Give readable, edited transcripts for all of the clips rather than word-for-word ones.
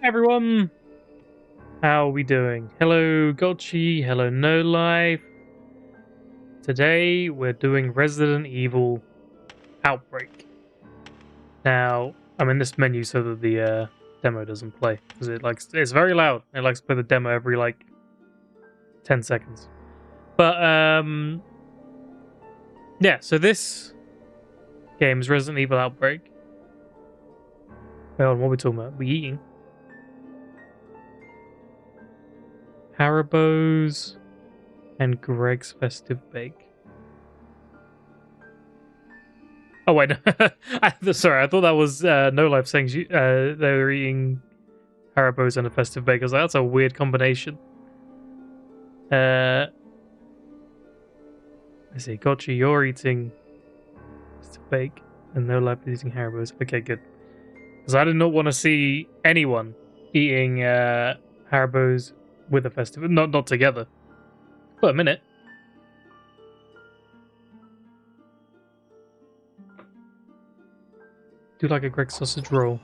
Everyone, how are we doing? Hello, Gotchi. Hello, No Life. Today we're doing Resident Evil Outbreak. Now, I'm in this menu so that the demo doesn't play because it's very loud. It likes to play the demo every 10 seconds. But yeah. So this game is Resident Evil Outbreak. Well, what are we talking about? We eating Haribo's and Greg's Festive Bake. Oh wait, no. Sorry, I thought that was No Life saying they were eating Haribo's and a festive bake. I was like, that's a weird combination. Let's see, Gotcha, you're eating festive bake, and No Life is eating Haribo's. Okay, good. Because I did not want to see anyone eating Haribo's with a festive, not together. Well, a minute. Do like a Greg sausage roll.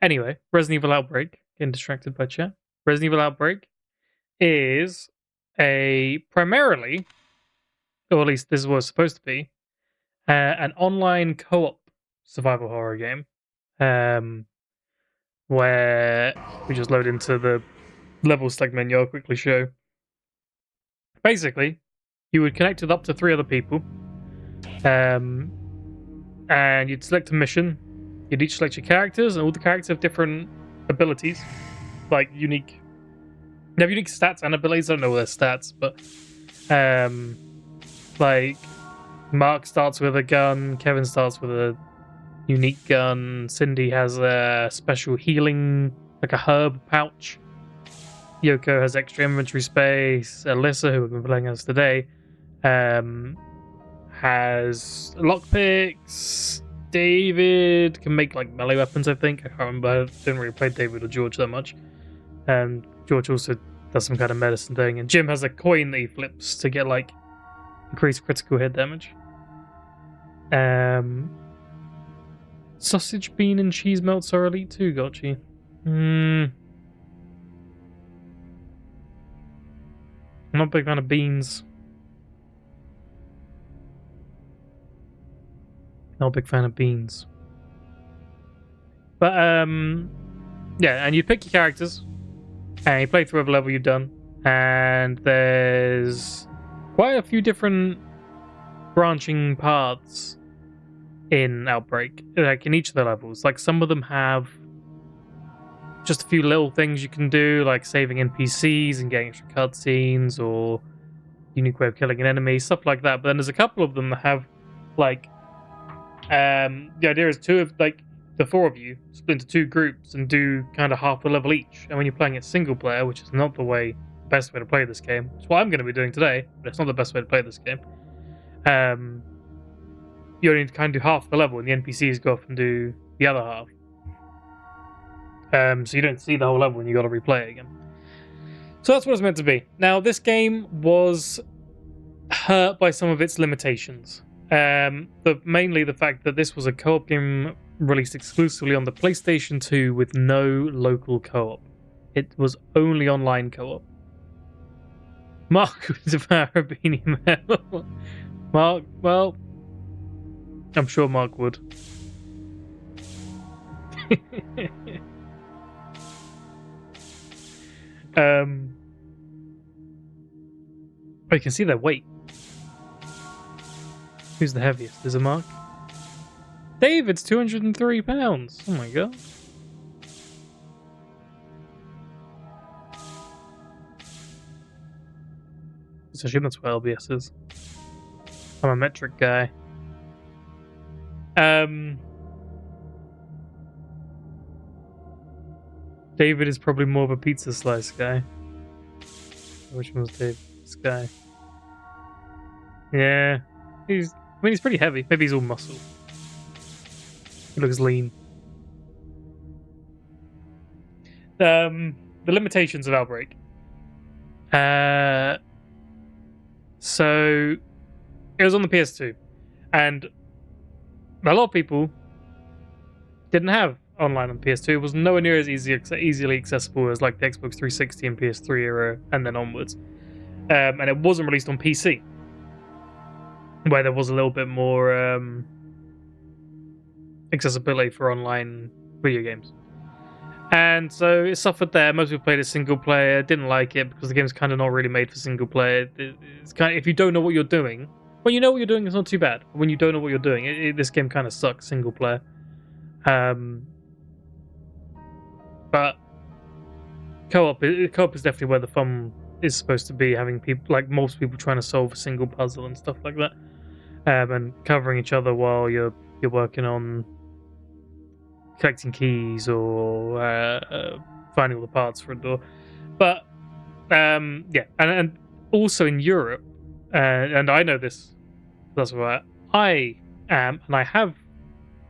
Anyway, Resident Evil Outbreak. Getting distracted by chat. Resident Evil Outbreak is a primarily, or at least this is what it's supposed to be, an online co-op survival horror game, where we just load into the level select menu. I'll quickly show. Basically, you would connect with up to 3 other people, and you'd select a mission. You'd each select your characters, and all the characters have different abilities, like unique. They have unique stats and abilities. I don't know their stats, but like Mark starts with a gun, Kevin starts with a unique gun, Cindy has a special healing, like a herb pouch, Yoko has extra inventory space, Alyssa, who we've been playing as today, has lockpicks, David can make like melee weapons, I think. I can't remember, I didn't really play David or George that much. And George also does some kind of medicine thing, and Jim has a coin that he flips to get like increased critical hit damage. Sausage, bean, and cheese melts are elite too, Gotchi. I'm not a big fan of beans. Not a big fan of beans. But yeah, and you pick your characters, and you play through every level you've done, and there's quite a few different branching paths in Outbreak, like in each of the levels. Like some of them have just a few little things you can do, like saving NPCs and getting extra cutscenes, or unique way of killing an enemy, stuff like that. But then there's a couple of them that have like the idea is the 4 of you split into 2 groups and do kind of half the level each. And when you're playing it single player, which is not the best way to play this game, it's what I'm going to be doing today, but it's not the best way to play this game. You only need to kind of do half the level, and the NPCs go off and do the other half. So you don't see the whole level, and you got to replay it again. So that's what it's meant to be. Now, this game was hurt by some of its limitations. Mainly the fact that this was a co-op game released exclusively on the PlayStation 2 with no local co-op. It was only online co-op. Mark would devour a beanie mail. Mark, well, I'm sure Mark would. Oh, you can see their weight. Who's the heaviest? Is it Mark? David's 203 pounds. Oh my god. So I assume that's what LBS is. I'm a metric guy. David is probably more of a pizza slice guy. Which one was David? This guy. Yeah. He's pretty heavy. Maybe he's all muscle. He looks lean. The limitations of Outbreak. So it was on the PS2, and a lot of people didn't have online on PS2. It was nowhere near as easily accessible as like the Xbox 360 and PS3 era, and then onwards. And it wasn't released on PC, where there was a little bit more accessibility for online video games. And so it suffered there. Most people played it single player, didn't like it because the game's kind of not really made for single player. It's kind of, if you don't know what you're doing, when you know what you're doing, it's not too bad. When you don't know what you're doing, this game kind of sucks single player. But co-op is definitely where the fun is supposed to be. Having people like most people trying to solve a single puzzle and stuff like that, and covering each other while you're working on collecting keys or finding all the parts for a door. But yeah, and also in Europe, and I know this, that's why I am, and I have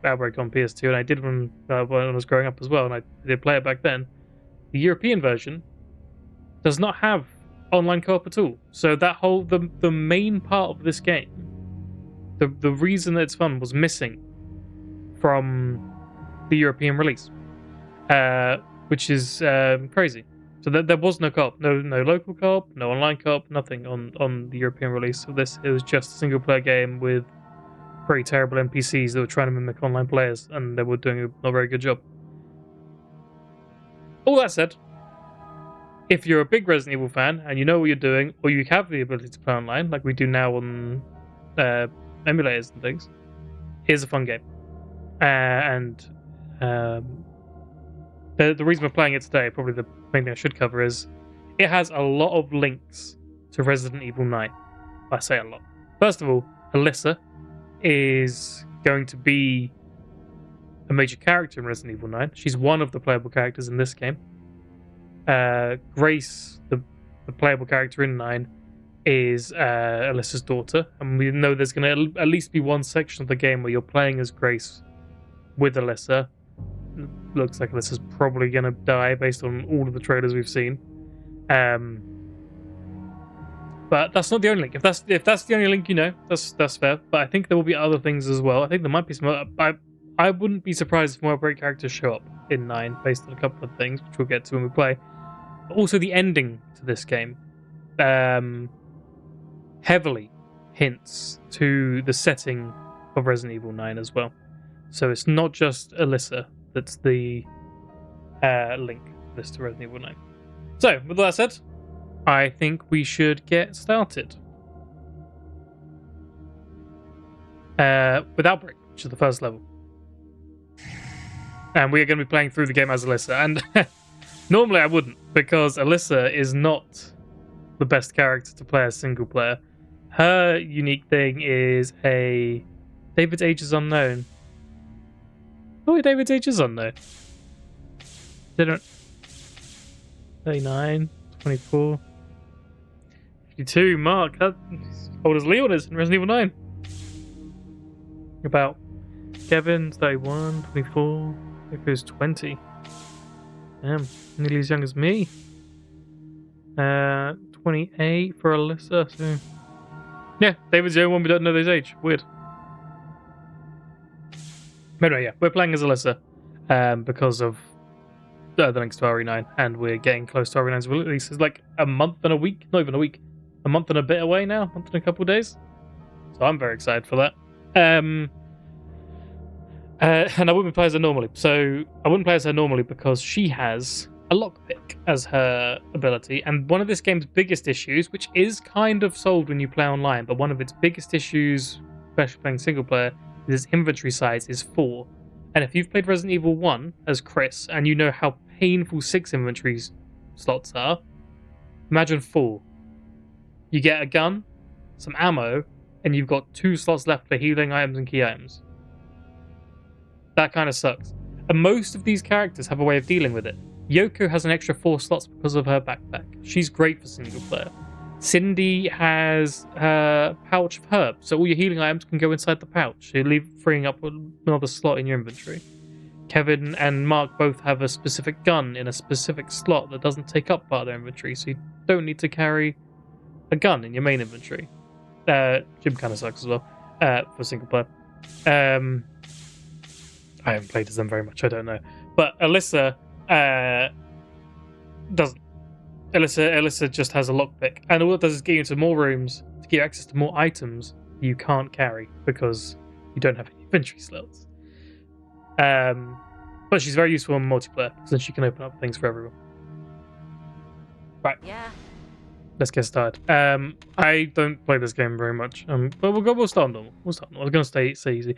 Outbreak on PS2, and I did when I was growing up as well, and I did play it back then. The European version does not have online co-op at all. So that whole the main part of this game, the reason that it's fun was missing from the European release, which is crazy. So there was no co-op, no local co-op, no online co-op, nothing on the European release of this. It was just a single player game with pretty terrible NPCs that were trying to mimic online players, and they were doing a not very good job. All that said, if you're a big Resident Evil fan and you know what you're doing, or you have the ability to play online, like we do now on emulators and things, here's a fun game. And the reason we're playing it today, probably the main thing I should cover, is it has a lot of links to Resident Evil 9. I say a lot. First of all, Alyssa is going to be a major character in Resident Evil 9. She's one of the playable characters in this game. Grace, the playable character in 9, is Alyssa's daughter, and we know there's going to at least be one section of the game where you're playing as Grace with Alyssa. Looks like Alyssa's probably going to die based on all of the trailers we've seen. But that's not the only link. If that's the only link, that's fair. But I think there will be other things as well. I think there might be some. I wouldn't be surprised if more Outbreak characters show up in 9 based on a couple of things, which we'll get to when we play. But also the ending to this game heavily hints to the setting of Resident Evil 9 as well. So it's not just Alyssa that's the link this to Resident Evil 9. So, with that said, I think we should get started. With Outbreak, which is the first level. And we are going to be playing through the game as Alyssa. And normally I wouldn't, because Alyssa is not the best character to play as single player. Her unique thing is David's age is unknown. Oh, David's age is unknown. 39, 24, 52, Mark. That's old as Leon is in Resident Evil 9. About Kevin's 31, 24, Echo's 20. Damn, nearly as young as me. 28 for Alyssa, so... Yeah, David's the only one we don't know his age. Weird. But anyway, yeah, we're playing as Alyssa because of the links to RE9, and we're getting close to RE9's release. It's like a month and a week, not even a week, a month and a bit away now, a month and a couple of days. So I'm very excited for that. And I wouldn't play as her normally. So I wouldn't play as her normally because she has a lockpick as her ability, and one of this game's biggest issues, which is kind of solved when you play online, but one of its biggest issues, especially playing single player, is its inventory size is 4. And if you've played Resident Evil 1 as Chris, and you know how painful 6 inventory slots are, imagine 4. You get a gun, some ammo, and you've got 2 slots left for healing items and key items. That kind of sucks. And most of these characters have a way of dealing with it. Yoko has an extra 4 slots because of her backpack. She's great for single player. Cindy has her pouch of herbs, so all your healing items can go inside the pouch. You leave freeing up another slot in your inventory. Kevin and Mark both have a specific gun in a specific slot that doesn't take up part of their inventory, so you don't need to carry a gun in your main inventory. Jim kind of sucks as well for single player. I haven't played as them very much. I don't know. But Alyssa doesn't. Alyssa just has a lockpick, and all it does is get you into more rooms to get access to more items you can't carry because you don't have any inventory slots. But she's very useful in multiplayer because then she can open up things for everyone. Right. Yeah. Let's get started. I don't play this game very much. But we'll start normal. We'll start normal. I was gonna stay easy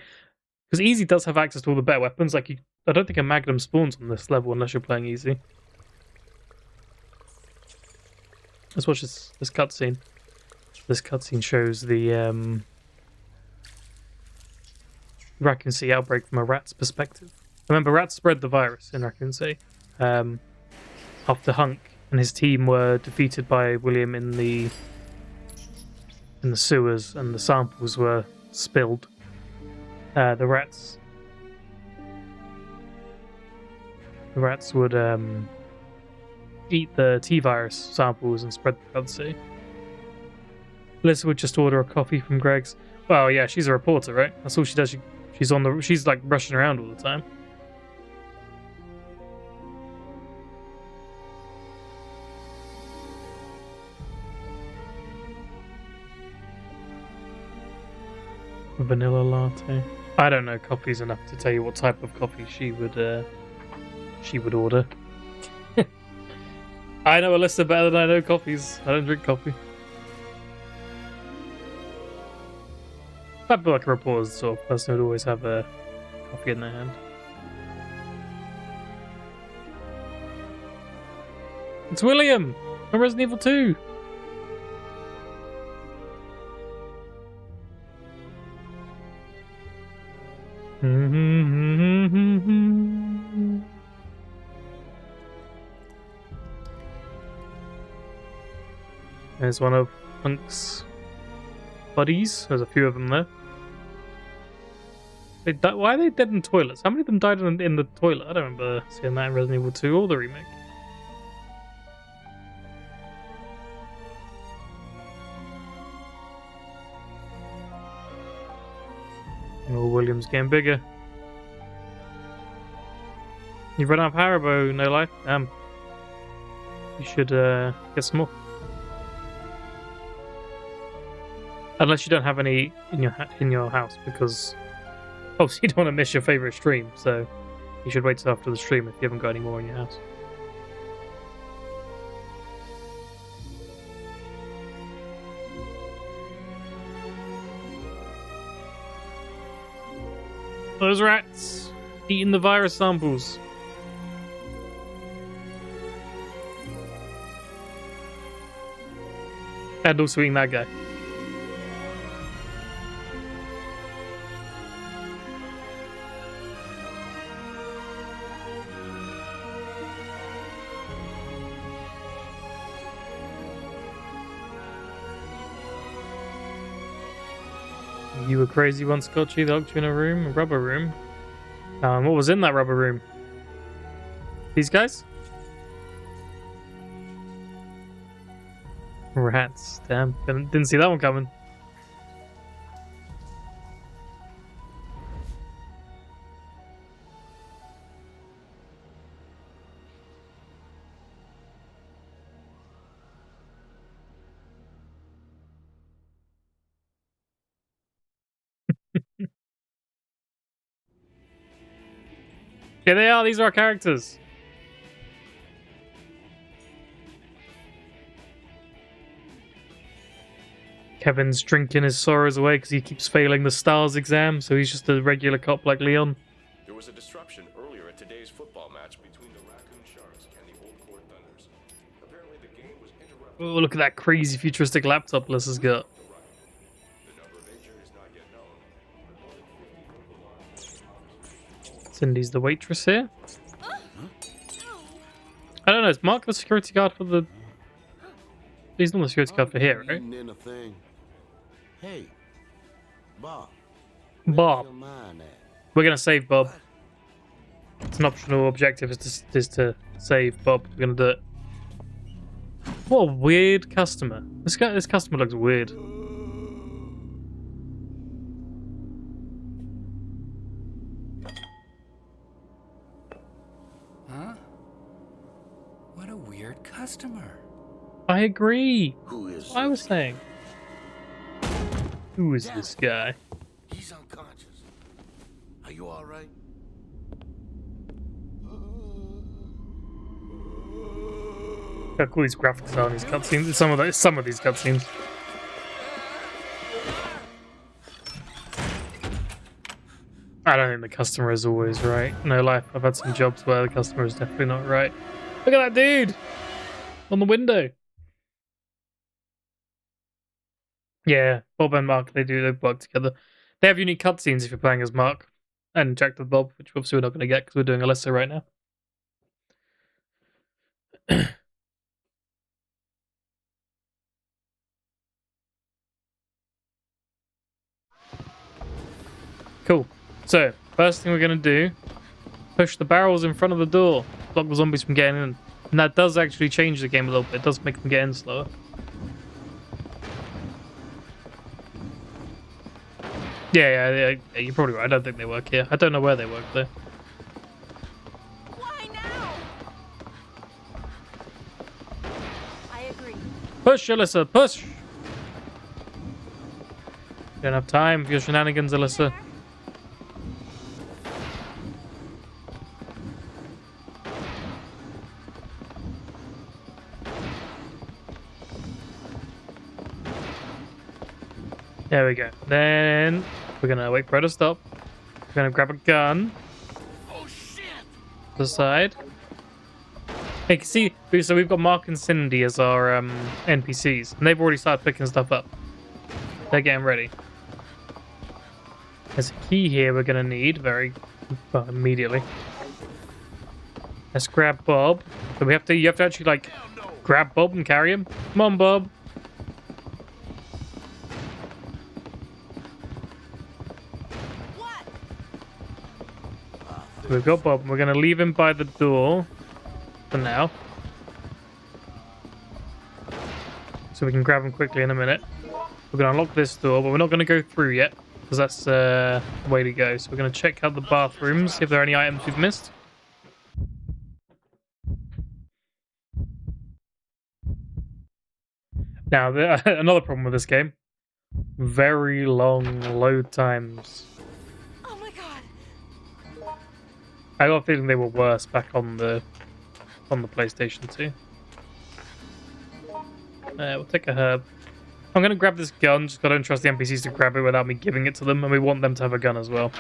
because easy does have access to all the better weapons. Like I don't think a Magnum spawns on this level unless you're playing easy. Let's watch this cutscene. This cutscene shows the Raccoon City outbreak from a rat's perspective. Remember, rats spread the virus in Raccoon City. After Hunk and his team were defeated by William in the sewers, and the samples were spilled. The rats would eat the T-virus samples and spread throughout the city. Alyssa would just order a coffee from Greg's. Well, yeah, she's a reporter, right? That's all she does. She's like rushing around all the time. Vanilla latte. I don't know coffees enough to tell you what type of coffee she would order. I know Alyssa better than I know coffees. I don't drink coffee. I feel like a reporter's the sort of person who'd always have a coffee in their hand. It's William from Resident Evil 2. There's one of Hunk's buddies. There's a few of them there. Why are they dead in toilets? How many of them died in the toilet? I don't remember seeing that in Resident Evil 2 or the remake. Oh, William's getting bigger. You've run out of Haribo, no life. You should get some more. Unless you don't have any in your house, because obviously you don't want to miss your favorite stream. So you should wait till after the stream if you haven't got any more in your house. Those rats eating the virus samples. And also eating that guy. You were crazy once, Scotchy. They locked you in a room, a rubber room. What was in that rubber room? These guys? Rats. Damn. Didn't see that one coming. Here they are. These are our characters. Kevin's drinking his sorrows away because he keeps failing the STARS exam, so he's just a regular cop like Leon. There was a disruption earlier at today's football match between the Raccoon Sharks and the Old Court Thunders. Apparently the game was interrupted. Oh, look at that crazy futuristic laptop Alyssa's got. The number of injured is not yet known, but more than 50 people are... Cindy's the waitress here. I don't know, is Mark the security guard for the... He's not the security guard for here, right? Hey, Bob. Bob. We're gonna save Bob. It's an optional objective is to save Bob. We're gonna do it. What a weird customer. This customer looks weird. weird customer. I agree. Who is I was this? saying. Who is this guy? He's unconscious. Are you all right? How cool these graphics are in these cutscenes. Some of these cutscenes. I don't think the customer is always right. No life. I've had some jobs where the customer is definitely not right. Look at that dude on the window. Yeah, Bob and Mark, they work together. They have unique cutscenes if you're playing as Mark and Jack with Bob, which obviously we're not going to get because we're doing Alyssa right now. Cool. So, first thing we're going to do, push the barrels in front of the door, block the zombies from getting in. And that does actually change the game a little bit. It does make them get in slower. Yeah, you're probably right. I don't think they work here. I don't know where they work, though. Why now? I agree. Push, Alyssa, push! You don't have time for your shenanigans, Alyssa. There we go. Then we're gonna wait for her to stop. We're gonna grab a gun. Oh shit! To the side. Hey, can see, so we've got Mark and Cindy as our NPCs, and they've already started picking stuff up. They're getting ready. There's a key here we're gonna need immediately. Let's grab Bob. So you have to actually like grab Bob and carry him. Come on, Bob. What? We've got Bob. We're going to leave him by the door for now. So we can grab him quickly in a minute. We're going to unlock this door, but we're not going to go through yet because that's the way to go. So we're going to check out the bathrooms, see if there are any items we've missed. Now, another problem with this game. Very long load times. Oh my god. I got a feeling they were worse back on the PlayStation 2. We'll take a herb. I'm going to grab this gun, just 'cause I don't trust the NPCs to grab it without me giving it to them, and we want them to have a gun as well.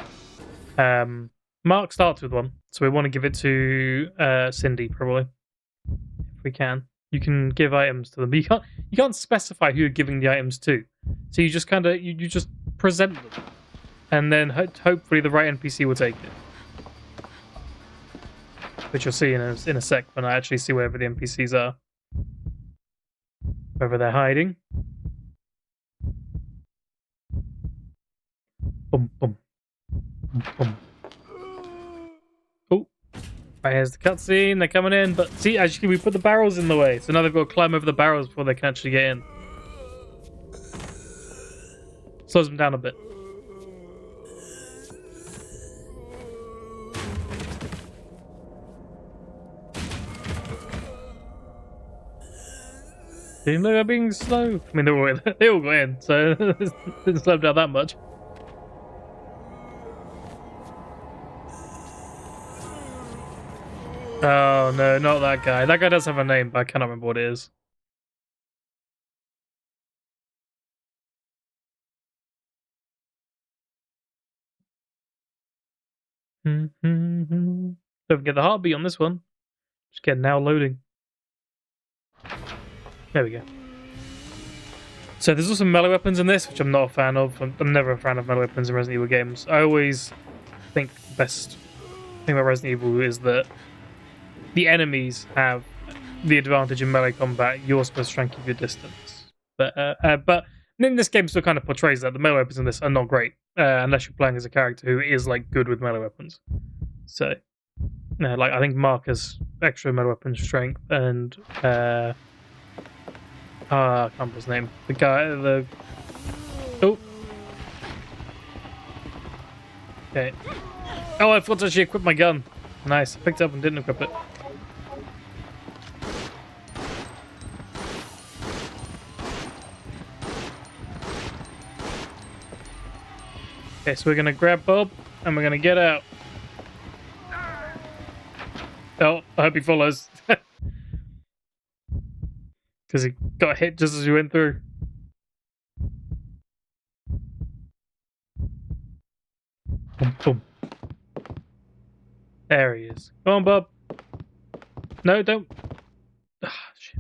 Mark starts with one, so we want to give it to Cindy, probably. If we can. You can give items to them, but you can't specify who you're giving the items to. So you just kind of, you just present them. And then hopefully the right NPC will take it. Which you'll see in a sec when I actually see wherever the NPCs are. Wherever they're hiding. Boom, boom. Boom, boom. Oh. Right, here's the cutscene. They're coming in. But see, actually, we put the barrels in the way. So now they've got to climb over the barrels before they can actually get in. Slows them down a bit. They're being slow. I mean, they all got in, so it didn't slow them down that much. Oh no, not that guy. That guy does have a name, but I cannot remember what it is. Don't forget the heartbeat on this one. Just get now loading. There we go. So there's also melee weapons in this, which I'm not a fan of. I'm never a fan of melee weapons in Resident Evil games. I always think the best thing about Resident Evil is that the enemies have the advantage in melee combat. You're supposed to try and keep your distance. But in this game still kind of portrays that. The melee weapons in this are not great. Unless you're playing as a character who is like good with melee weapons. So, like I think Mark has extra melee weapon strength and I can't remember his name. The guy, oh. Okay. Oh, I forgot to actually equip my gun. Nice. I picked it up and didn't equip it. Okay, so we're gonna grab Bob and we're gonna get out. Oh, I hope he follows. Because he got hit just as we went through. Boom, boom. There he is. Come on, Bob. No, don't. Ah, shit.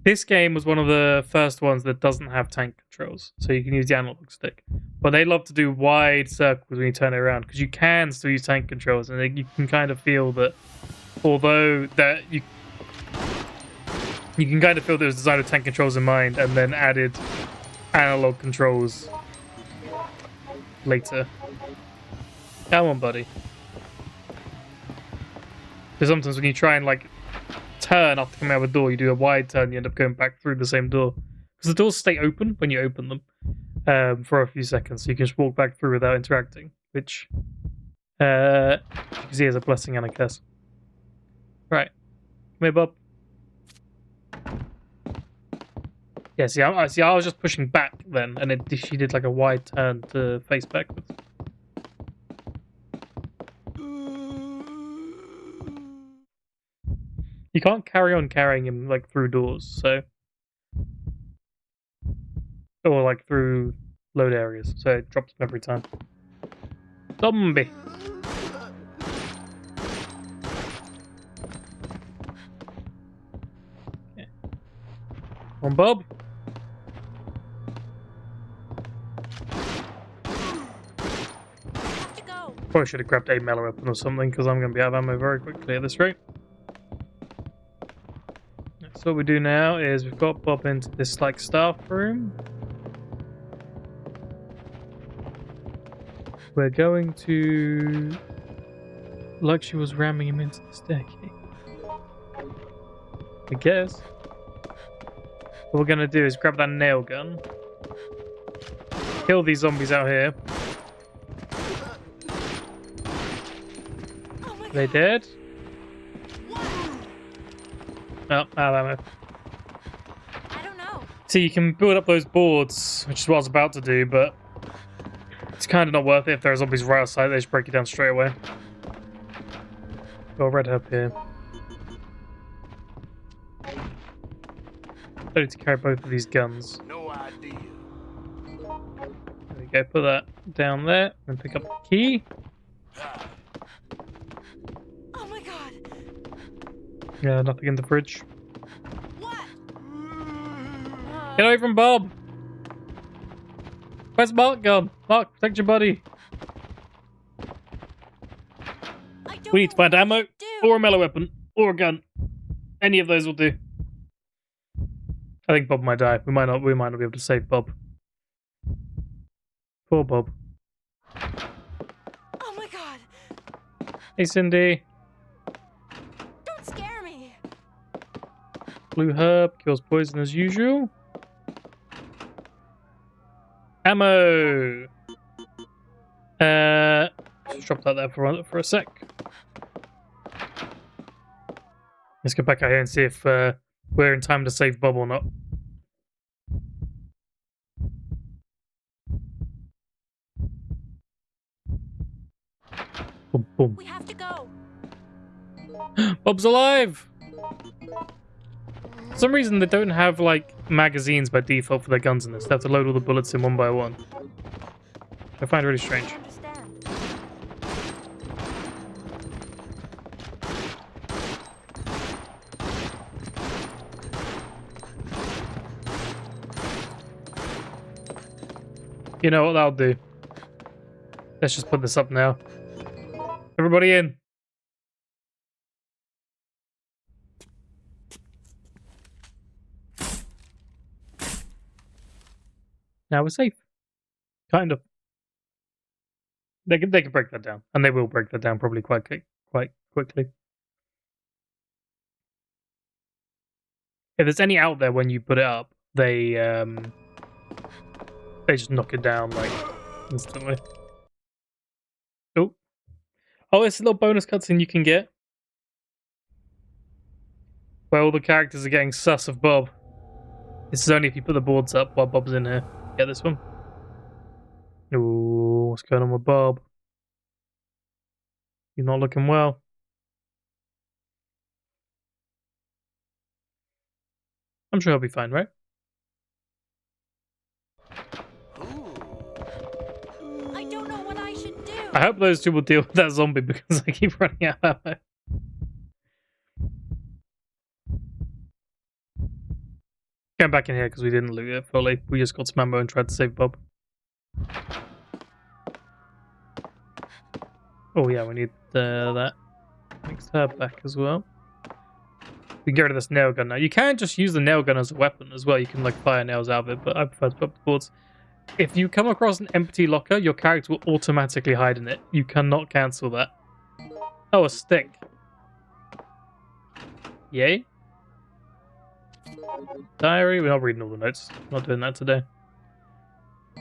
This game was one of the first ones that doesn't have tank controls, so you can use the analog stick. But they love to do wide circles when you turn it around, because you can still use tank controls, and you can kind of feel that, although that you can kind of feel that it was designed with tank controls in mind, and then added analog controls later. Come on, buddy. Because sometimes when you try and like turn after coming out of a door, you do a wide turn, you end up going back through the same door. Because the doors stay open when you open them for a few seconds, so you can just walk back through without interacting, which you can see as a blessing and a curse. Right. Come here, Bob. Yeah, see, I was just pushing back then, and she did like a wide turn to face backwards. You can't carry on carrying him like through doors, so or like through load areas, so it drops him every time. Zombie. Okay. Come on, Bob. Have to go. Probably should have grabbed a melee weapon or something, because I'm going to be out of ammo very quickly at this rate. So what we do now is we've got Bob into this like staff room. We're going to, like she was ramming him into the staircase, I guess. What we're going to do is grab that nail gun, kill these zombies out here. Oh my They God. dead? What? Oh, out of ammo. I don't know. So you can build up those boards, which is what I was about to do, but it's kind of not worth it if there are zombies right outside. They just break it down straight away. Got a red herb here. I need to carry both of these guns. No idea. There we go. Put that down there and pick up the key. Oh my God. Yeah, nothing in the fridge. What? Get away from Bob! Where's Mark gone? Mark, protect your buddy. I don't We need to know find what ammo, to do. or a melee weapon, or a gun. Any of those will do. I think Bob might die. We might not be able to save Bob. Poor Bob. Oh my God. Hey, Cindy. Don't scare me. Blue herb kills poison as usual. Ammo. Just drop that there for a sec. Let's go back out here and see if we're in time to save Bob or not. Boom, boom. We have to go. Bob's alive! For some reason, they don't have, like, magazines by default for their guns in this. They have to load all the bullets in one by one. I find it really strange. I understand. You know what that'll do? Let's just put this up now. Everybody in. Now we're safe. Kind of. They can break that down, and they will break that down probably quite quickly. If there's any out there when you put it up, they just knock it down like instantly. Oh, it's a little bonus cutscene you can get where all the characters are getting sus of Bob. This is only if you put the boards up while Bob's in here. Get this one. Ooh, what's going on with Bob? He's not looking well. I'm sure he'll be fine, right? I don't know what I should do. I hope those two will deal with that zombie because I keep running out of ammo. Going back in here because we didn't loot it fully. We just got some ammo and tried to save Bob. Oh yeah, we need that mixed herb back as well. We can get rid of this nail gun now. You can just use the nail gun as a weapon as well. You can like fire nails out of it, but I prefer to put up the boards. If you come across an empty locker, your character will automatically hide in it. You cannot cancel that. Oh, a stick. Yay. Diary. We're not reading all the notes. Not doing that today.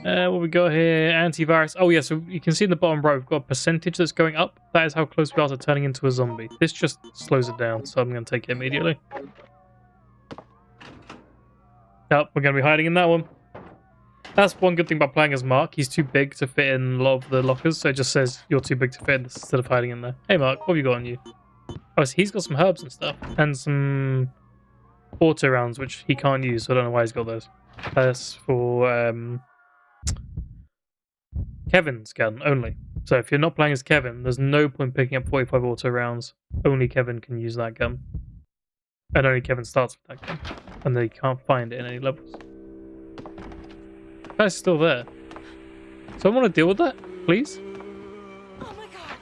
What we got here? Antivirus. Oh yeah, so you can see in the bottom right, we've got a percentage that's going up. That is how close we are to turning into a zombie. This just slows it down, so I'm going to take it immediately. Oh, we're going to be hiding in that one. That's one good thing about playing as Mark. He's too big to fit in a lot of the lockers, so it just says you're too big to fit in this instead of hiding in there. Hey Mark, what have you got on you? Oh, so he's got some herbs and stuff, and some auto rounds, which he can't use, so I don't know why he's got those. That's for Kevin's gun only. So if you're not playing as Kevin, there's no point picking up 45 auto rounds. Only Kevin can use that gun. And only Kevin starts with that gun. And they can't find it in any levels. That's still there. Someone want to deal with that, please? Oh my god.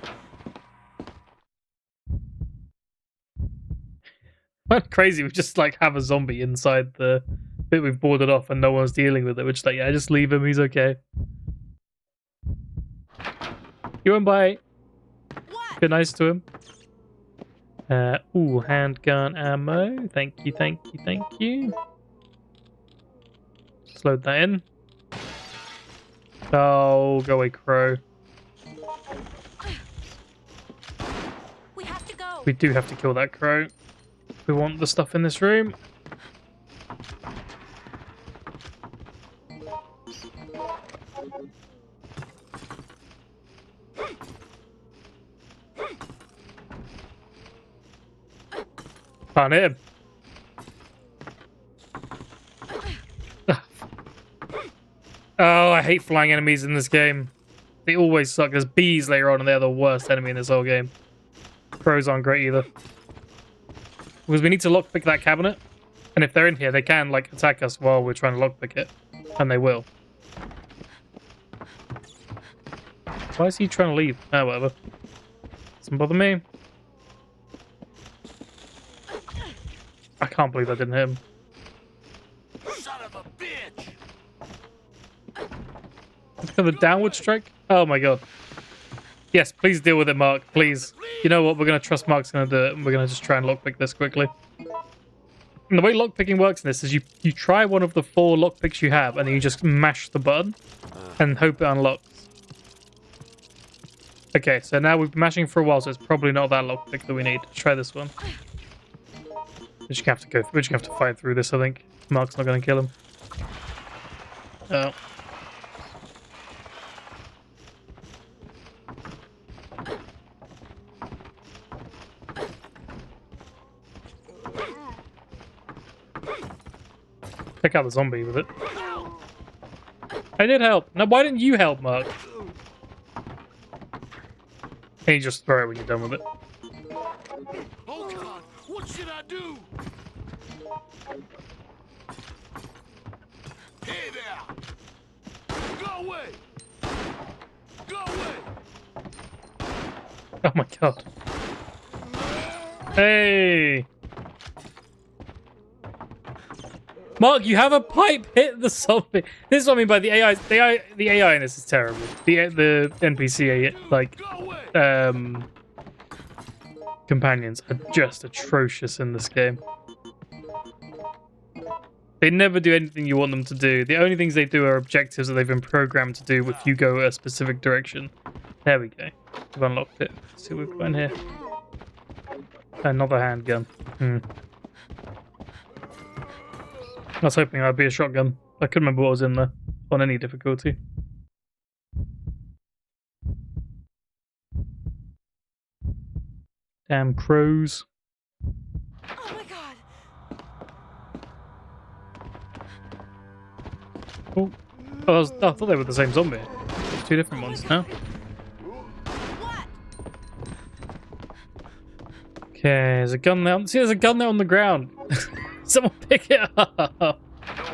That's crazy. We just like have a zombie inside the bit we've boarded off and no one's dealing with it. We're just like, yeah, just leave him. He's okay. You won't buy. What? Be nice to him. Ooh, handgun ammo. Thank you, thank you, thank you. Just load that in. Oh, go away, crow. We have to go. We do have to kill that crow. We want the stuff in this room. Can't hit him. Oh, I hate flying enemies in this game. They always suck. There's bees later on and they're the worst enemy in this whole game. Crows aren't great either. Because we need to lockpick that cabinet. And if they're in here, they can like attack us while we're trying to lockpick it. And they will. Why is he trying to leave? Oh, whatever. Doesn't bother me. I can't believe that didn't hit him. Son of a bitch! For the downward strike? Oh my god. Yes, please deal with it, Mark. Please. You know what? We're going to trust Mark's going to do it. And we're going to just try and lockpick this quickly. And the way lockpicking works in this is you try one of the 4 lockpicks you have, and then you just mash the button and hope it unlocks. Okay, so now we've been mashing for a while, so it's probably not that lockpick that we need. Let's try this one. We're just gonna have to fight through this, I think. Mark's not gonna kill him. Oh. Take out the zombie with it. I did help. Now, why didn't you help, Mark? And you just throw it when you're done with it. Oh God, what should I do? Hey there! Go away! Go away! Oh my god. Hey! Mark, you have a pipe hit the zombie. This is what I mean by the AI. The AI in this is terrible. The NPC like companions are just atrocious in this game. They never do anything you want them to do. The only things they do are objectives that they've been programmed to do if you go a specific direction. There we go. We've unlocked it. Let's see what we've got in here. Another handgun. I was hoping that'd be a shotgun. I couldn't remember what was in there on any difficulty. Damn crows. Oh my god. Oh, I thought they were the same zombie. Two different ones now. What? Okay, there's a gun there. See, there's a gun there on the ground. Someone pick it up. No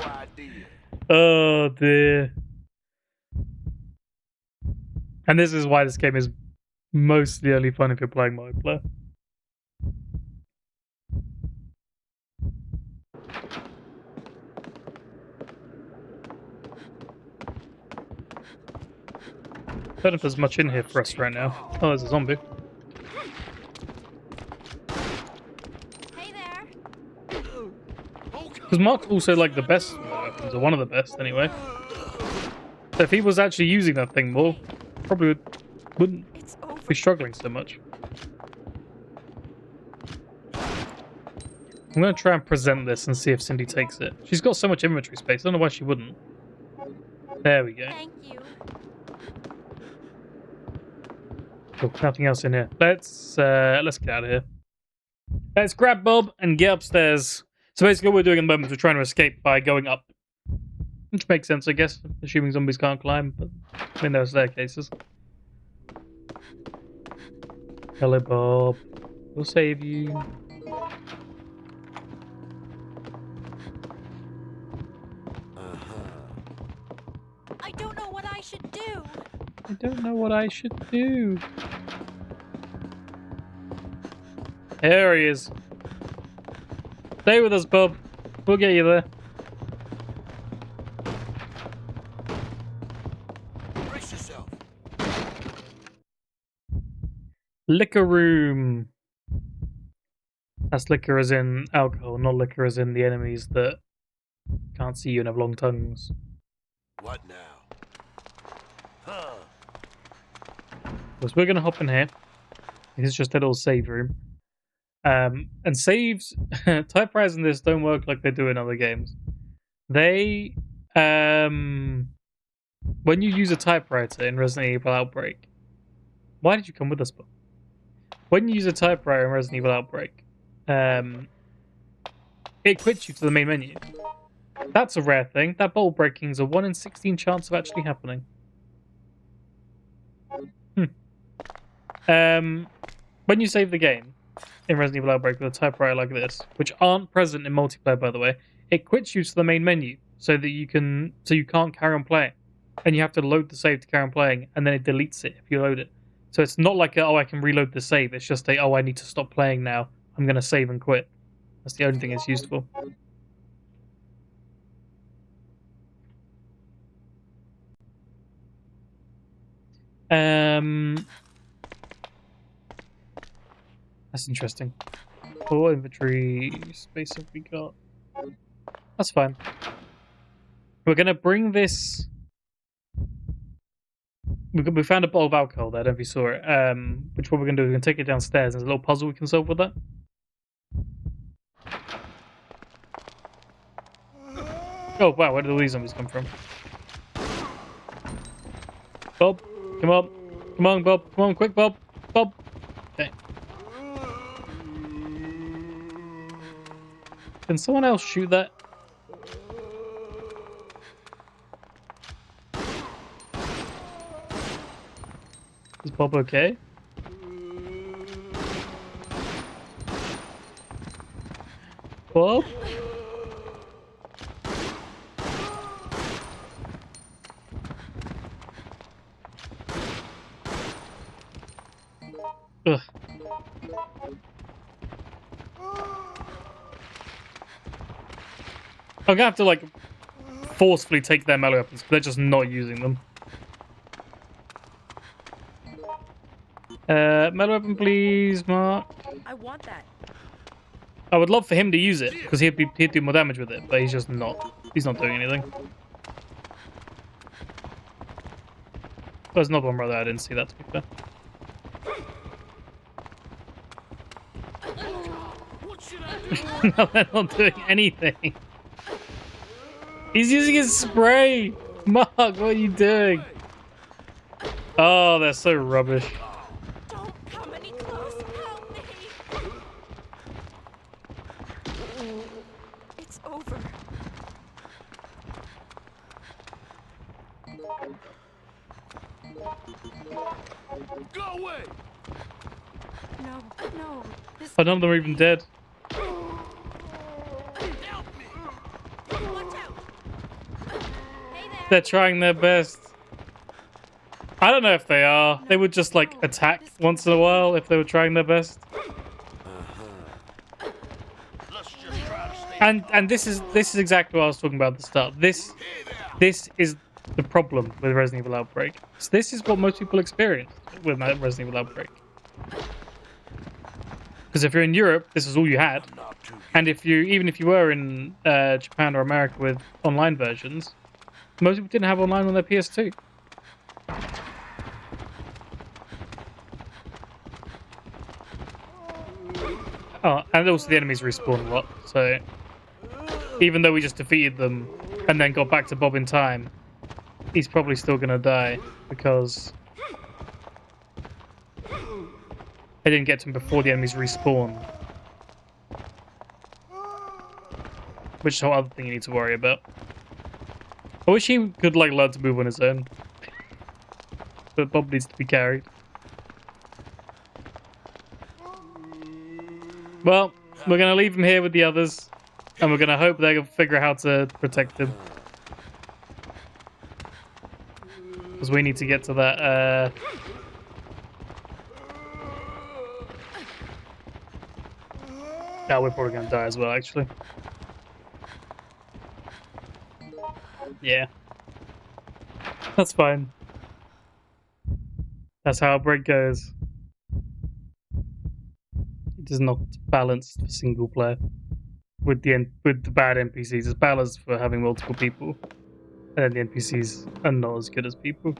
idea. Oh dear. And this is why this game is mostly only fun if you're playing multiplayer. I don't know if there's much in here for us right now. Oh, there's a zombie. Hey there. Because Mark's also like the best weapons, or one of the best anyway. So if he was actually using that thing more, probably wouldn't It's over. be struggling so much. I'm going to try and present this and see if Cindy takes it. She's got so much inventory space, I don't know why she wouldn't. There we go. Thank you. Cool, nothing else in here. Let's get out of here. Let's grab Bob and get upstairs. So basically what we're doing at the moment is we're trying to escape by going up. Which makes sense, I guess, assuming zombies can't climb, but I mean there are staircases. Hello, Bob. We'll save you. I don't know what I should do. I don't know what I should do. There he is. Stay with us, Bob. We'll get you there. Brace yourself. Liquor room. That's liquor as in alcohol, not liquor as in the enemies that can't see you and have long tongues. What now? Huh. Because we're going to hop in here. It's just a little save room. And saves, typewriters in this don't work like they do in other games. They, when you use a typewriter in Resident Evil Outbreak, why did you come with us, Bob? When you use a typewriter in Resident Evil Outbreak, it quits you to the main menu. That's a rare thing. That bottle breaking is a 1 in 16 chance of actually happening. When you save the game in Resident Evil Outbreak with a typewriter like this, which aren't present in multiplayer by the way, it quits you to the main menu so that you can't carry on playing, and you have to load the save to carry on playing, and then it deletes it if you load it. So it's not like I can reload the save. It's just I need to stop playing now. I'm gonna save and quit. That's the only thing it's used for. That's interesting. What inventory space have we got? That's fine. We're gonna bring this. We found a bottle of alcohol there. I don't know if you saw it. Which what we're gonna do is we're gonna take it downstairs. There's a little puzzle we can solve with that. Oh wow, where did all these zombies come from? Bob, come on, come on, Bob, come on, quick, Bob, Bob. Okay. Can someone else shoot that? Is Bob okay? Bob? Ugh. I'm gonna have to like forcefully take their melee weapons because they're just not using them. Melee weapon, please, Mark. I want that. I would love for him to use it because he'd do more damage with it, but he's just not. He's not doing anything. There's another one right there. I didn't see that, to be fair. What should I do? No, they're not doing anything. He's using his spray. Mark, what are you doing? Oh, they're so rubbish. Don't come any closer. Help me. No. This. Oh, none of them are even dead. Help me! Watch out. Hey there. They're trying their best. I don't know if they are. They would just like No, attack this once in can't a be. while if they were trying their best. Let's just try to stay And this is exactly what I was talking about at the start. This is the problem with Resident Evil Outbreak. So this is what most people experience with Resident Evil Outbreak. Because if you're in Europe, this is all you had. not too And if you even if you were in Japan or America with online versions, most people didn't have online on their PS2. Oh, and also the enemies respawn a lot. So even though we just defeated them and then got back to Bob in time, he's probably still gonna die because I didn't get to him before the enemies respawn. Which is the other thing you need to worry about. I wish he could like learn to move on his own. But Bob needs to be carried. Well, we're gonna leave him here with the others, and we're gonna hope they can figure out how to protect him. Because we need to get to that, we're probably gonna die as well, actually. Yeah. That's fine. That's how Outbreak goes. It is not balanced for single player. With the bad NPCs, it's balanced for having multiple people. And then the NPCs are not as good as people.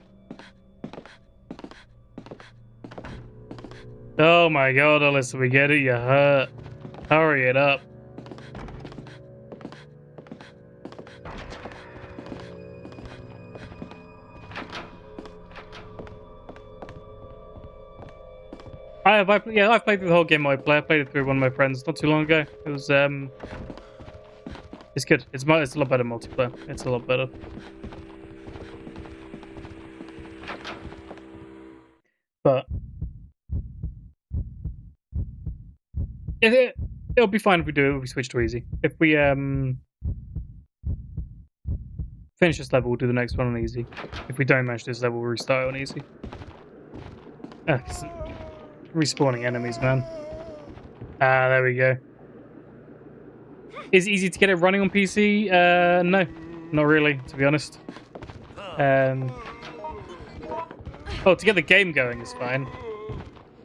Oh my god, Alyssa, we get it, you're hurt. Hurry it up. I've played through the whole game multiplayer. I played it through one of my friends not too long ago. It was it's good. It's a lot better multiplayer. It's a lot better. But it'll be fine if we do it. If we switch to easy. If we finish this level, we'll do the next one on easy. If we don't manage this level, we'll restart on easy. Respawning enemies, man. Ah, there we go. Is it easy to get it running on PC? No, not really, to be honest. Oh, to get the game going is fine,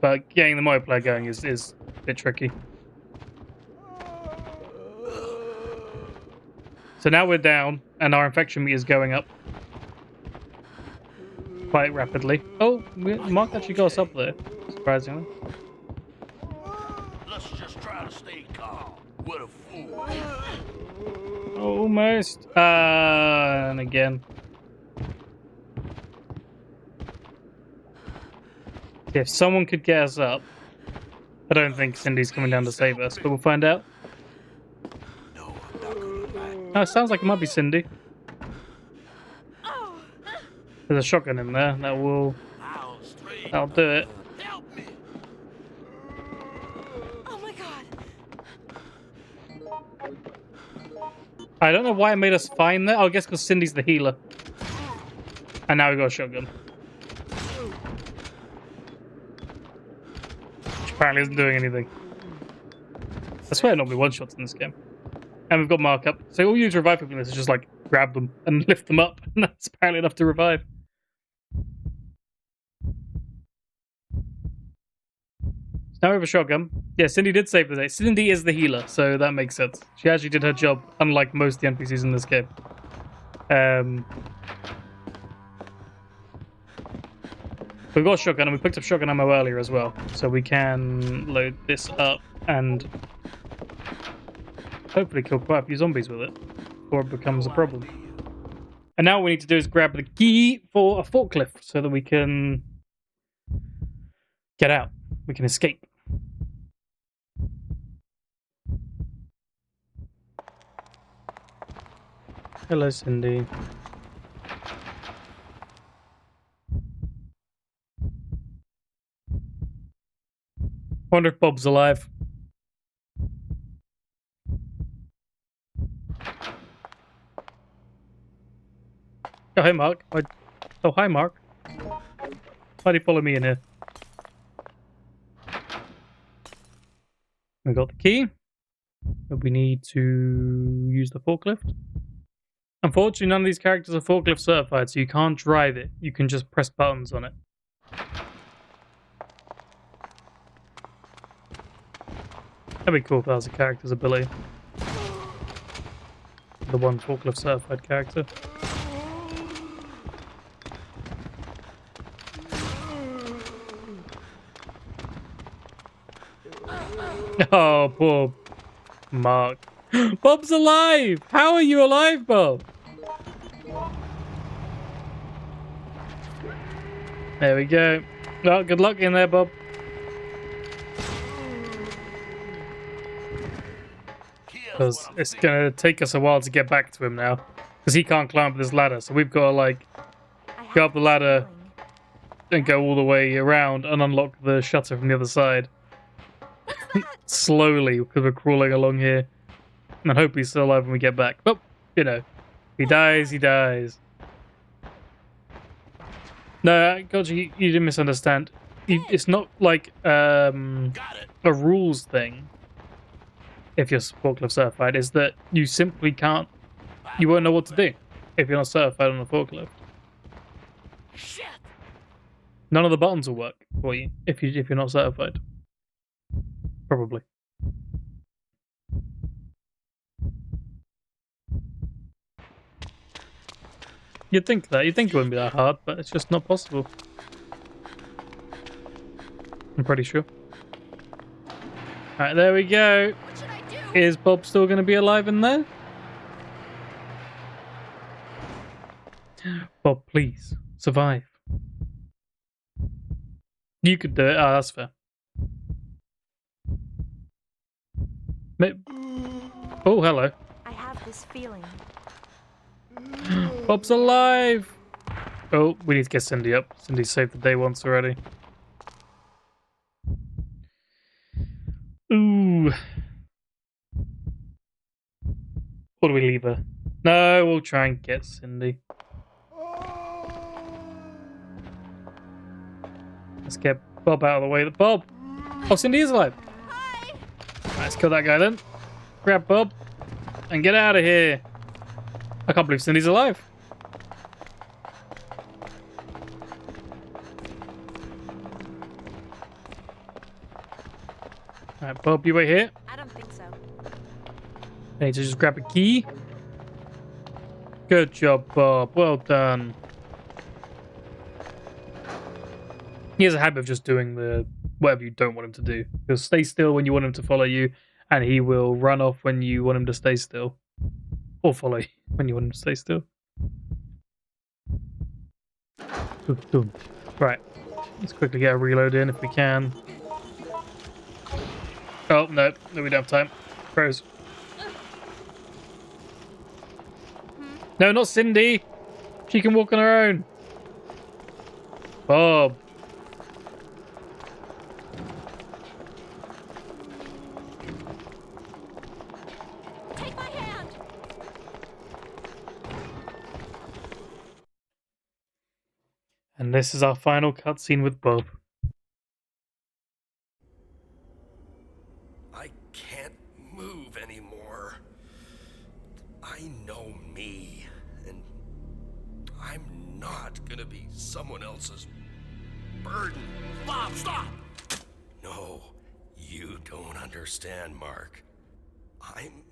but getting the multiplayer going is a bit tricky. So now we're down, and our infection meter is going up quite rapidly. Oh, Mark actually got us up there, surprisingly. Let's just try to stay calm. What a fool. Almost. And again. If someone could get us up, I don't think Cindy's coming down to save us, but we'll find out. No, I'm not gonna lie. Oh, it sounds like it might be Cindy. There's a shotgun in there that'll do it. Help me. Oh my god. I don't know why it made us find that. I guess because Cindy's the healer. And now we got a shotgun. Which apparently isn't doing anything. I swear normally one-shots in this game. And we've got Mark up. So all you need to revive people is just like grab them and lift them up. And that's apparently enough to revive. Now we have a shotgun. Yeah, Cindy did save the day. Cindy is the healer, so that makes sense. She actually did her job, unlike most of the NPCs in this game. We've got a shotgun, and we picked up shotgun ammo earlier as well, so we can load this up and hopefully kill quite a few zombies with it before it becomes a problem. And now what we need to do is grab the key for a forklift so that we can get out. We can escape. Hello, Cindy. Wonder if Bob's alive. Oh, hey, Mark. Oh, hi, Mark. Why do you follow me in here? We got the key. But we need to use the forklift. Unfortunately, none of these characters are forklift certified, so you can't drive it. You can just press buttons on it. That'd be cool if that was a character's ability. The one forklift certified character. Oh, poor Mark. Bob's alive! How are you alive, Bob? There we go. Well, good luck in there, Bob. Because it's going to take us a while to get back to him now. Because he can't climb up this ladder. So we've got to, like, go up the ladder and go all the way around and unlock the shutter from the other side. Slowly, because we're crawling along here. And I hope he's still alive when we get back. But, you know, he dies, he dies. No, gotcha, you didn't misunderstand. It's not like a rules thing. If you're forklift certified, is that you simply can't, you won't know what to do if you're not certified on a forklift. Shit. None of the buttons will work for you if you're not certified. Probably. You'd think that. You'd think it wouldn't be that hard, but it's just not possible. I'm pretty sure. Alright, there we go. What should I do? Is Bob still going to be alive in there? Bob, please. Survive. You could do it. Ah, that's fair. Oh, hello. I have this feeling. Bob's alive! Oh, we need to get Cindy up. Cindy saved the day once already. Ooh. Or do we leave her? No, we'll try and get Cindy. Let's get Bob out of the way. Bob! Oh, Cindy is alive. Hi. Right, let's kill that guy then. Grab Bob and get out of here. I can't believe Cindy's alive. Alright, Bob, you wait here. I don't think so. I need to just grab a key. Good job, Bob. Well done. He has a habit of just doing the whatever you don't want him to do. He'll stay still when you want him to follow you, and he will run off when you want him to stay still. Or follow you when you want him to stay still. Right. Let's quickly get a reload in if we can. Oh, no. No, we don't have time. Froze. No, not Cindy. She can walk on her own. Bob. Take my hand. And this is our final cutscene with Bob. I can't move anymore. I know me, and I'm not gonna be someone else's burden. Bob, stop! No, you don't understand, Mark. I'm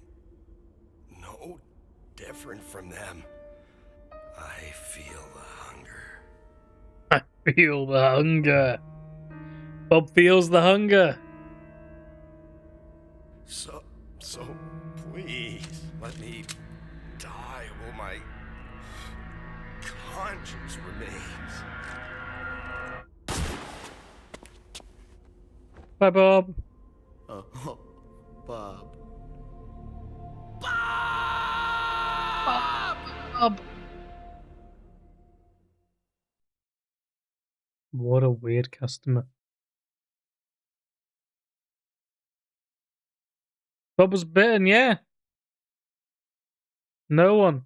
no different from them. I feel the hunger. I feel the hunger. Bob feels the hunger. So please let me die while my conscience remains. Bye, Bob. Oh, Bob. Bob. What a weird customer. Bob was bitten, yeah. No one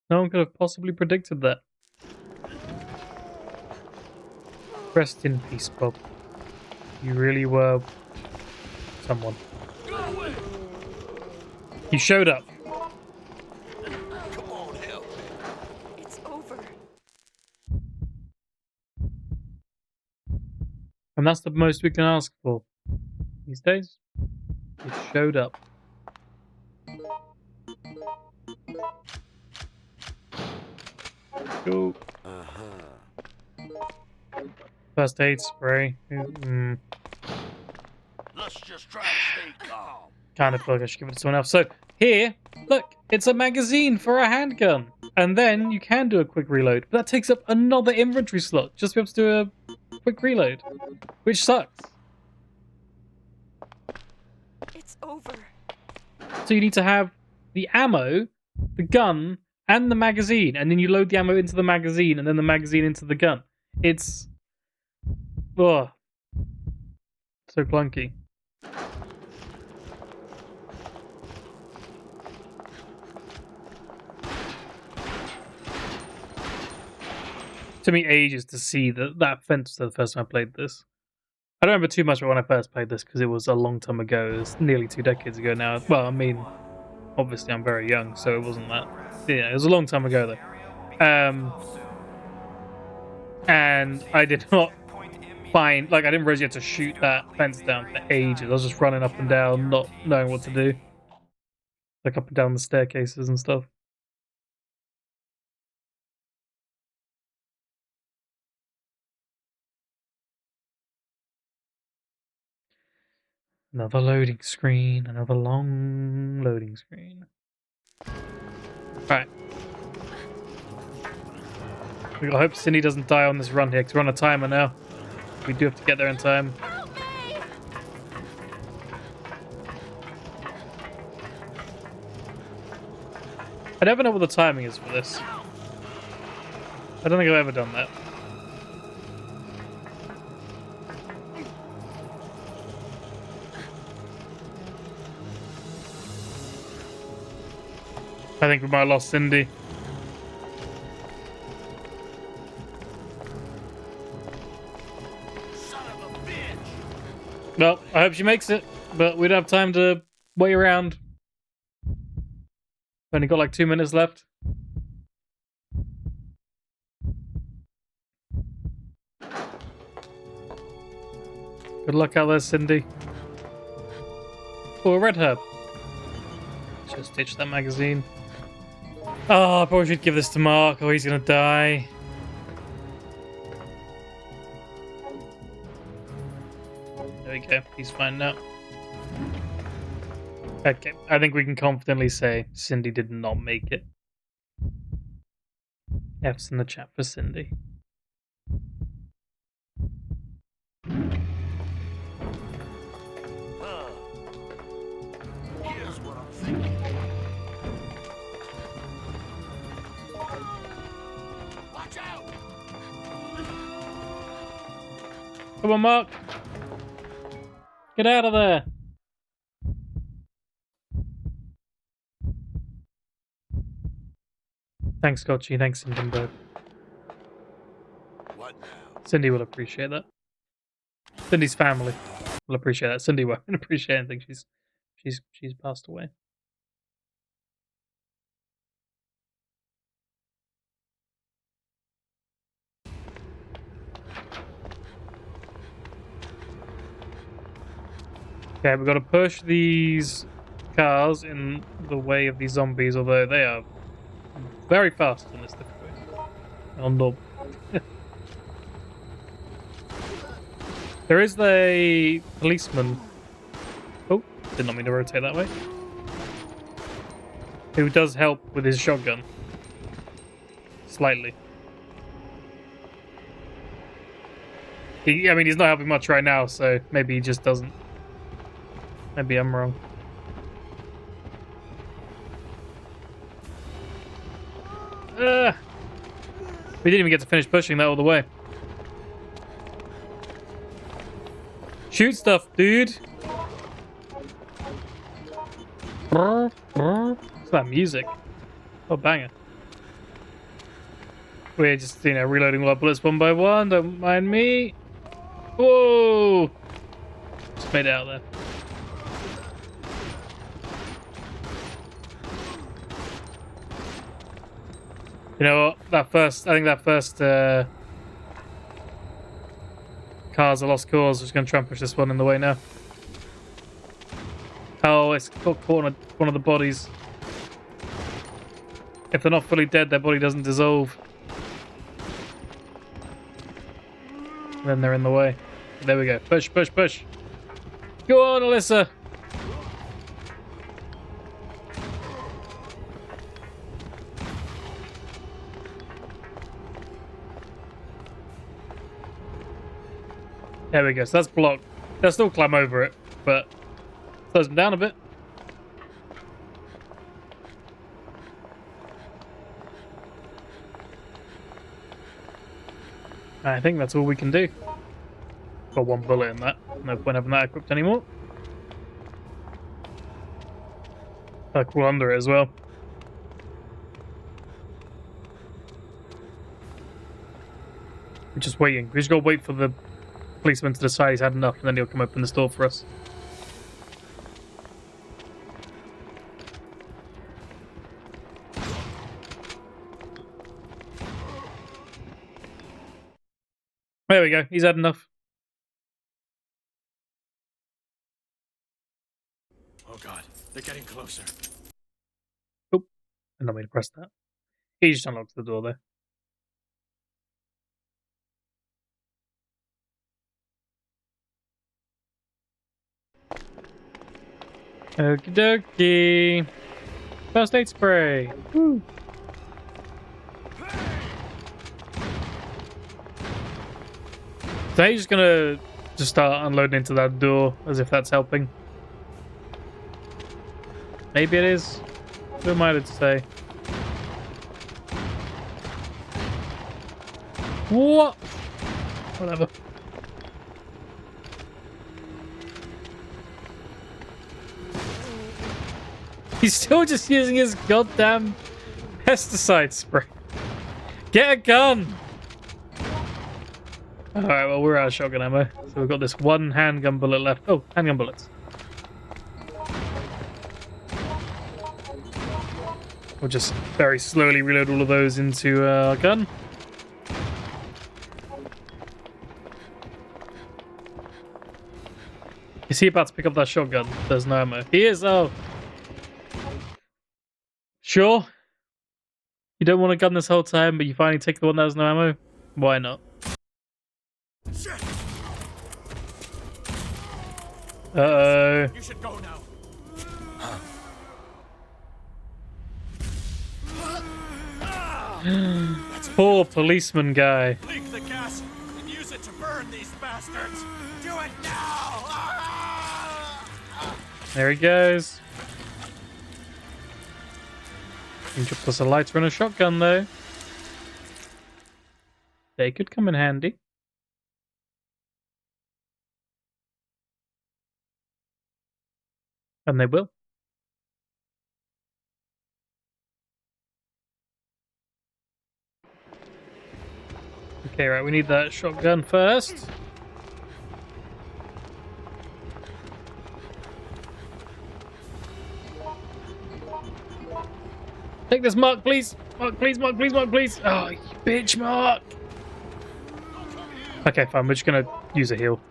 could have possibly predicted that. Rest in peace, Bob. You really were someone. He showed up. Come on, help me. It's over. And that's the most we can ask for these days. He showed up. Go. First aid spray. Let's just try to stay calm. Kind of feel like I should give it to someone else. So here, look, it's a magazine for a handgun. And then you can do a quick reload. But that takes up another inventory slot just to be able to do a quick reload. Which sucks. It's over. So you need to have the ammo, the gun, and the magazine. And then you load the ammo into the magazine and then the magazine into the gun. It's... ugh. So clunky. Took me ages to see that fence the first time I played this. I don't remember too much about when I first played this because it was a long time ago. It was nearly 2 decades ago now. Well, I mean, obviously I'm very young, so it wasn't that. Yeah, it was a long time ago though. And I did not find, like, I didn't really get to shoot that fence down for ages. I was just running up and down, not knowing what to do. Like up and down the staircases and stuff. Another loading screen, another long loading screen. Alright. I hope Cindy doesn't die on this run here, because we're on a timer now. We do have to get there in time. Help me! I never know what the timing is for this. I don't think I've ever done that. I think we might have lost Cindy. Son of a bitch. Well, I hope she makes it, but we don't have time to wait around. Only got like 2 minutes left. Good luck out there, Cindy. Oh, a red herb. Just ditch that magazine. Oh, I probably should give this to Mark, or he's gonna die. There we go, he's fine now. Okay, I think we can confidently say Cindy did not make it. F's in the chat for Cindy. Here's what I'm thinking. Watch out! Come on, Mark. Get out of there. Thanks, Scotchy. Thanks, Hindenburg. What now? Cindy will appreciate that. Cindy's family will appreciate that. Cindy won't appreciate anything. She's passed away. Okay, we've got to push these cars in the way of these zombies, although they are very fast in this difficulty. On normal. There is a policeman. Oh, did not mean to rotate that way. Who does help with his shotgun. Slightly. I mean, he's not helping much right now, so maybe he just doesn't. Maybe I'm wrong. We didn't even get to finish pushing that all the way. Shoot stuff, dude. What's that music? Oh, banger. We're just, reloading all our bullets one by one. Don't mind me. Whoa! Just made it out there. You know what? I think that first car's a lost cause. I'm just going to try and push this one in the way now. Oh, it's caught on one of the bodies. If they're not fully dead, their body doesn't dissolve. Then they're in the way. There we go. Push, push, push. Go on, Alyssa. There we go. So that's blocked. They'll still climb over it, but slows them down a bit. I think that's all we can do. Got one bullet in that. No point having that equipped anymore. I'll crawl under it as well. We're just waiting. We just gotta wait for the policeman to decide he's had enough, and then he'll come open the door for us. There we go. He's had enough. Oh god, they're getting closer. Oh, I don't mean to press that. He just unlocks the door there. Okie dokie. First aid spray. Woo. So he's just gonna start unloading into that door as if that's helping. Maybe it is. Who am I to say? What? Whatever. He's still just using his goddamn pesticide spray. Get a gun! Alright, well, we're out of shotgun ammo. So we've got this one handgun bullet left. Oh, handgun bullets. We'll just very slowly reload all of those into our gun. Is he about to pick up that shotgun? There's no ammo. He is, oh. Sure. You don't want a gun this whole time, but you finally take the one that has no ammo? Why not? Uh-oh. You should go now. Poor policeman guy. Leak the gas and use it to burn these bastards. Do it now. There he goes. You dropped us a lighter and a shotgun, though. They could come in handy. And they will. Okay, right, we need that shotgun first. Take this, Mark, please. Mark, please, Mark, please, Mark, please. Oh, you bitch, Mark. Okay, fine. We're just going to use a heal.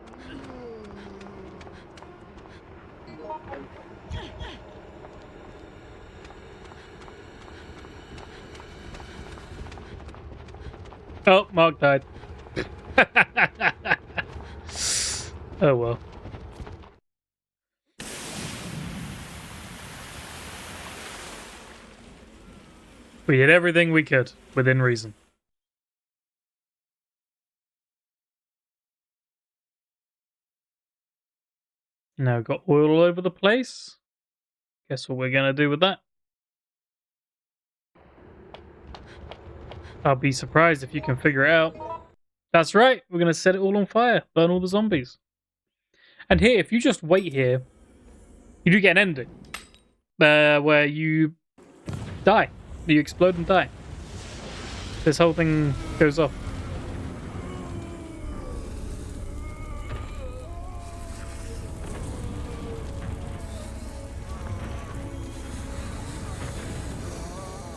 Oh, Mark died. Oh, well. We did everything we could, within reason. Now we've got oil all over the place. Guess what we're going to do with that? I'll be surprised if you can figure it out. That's right, we're going to set it all on fire, burn all the zombies. And here, if you just wait here, you do get an ending. where you die. You explode and die. This whole thing goes off.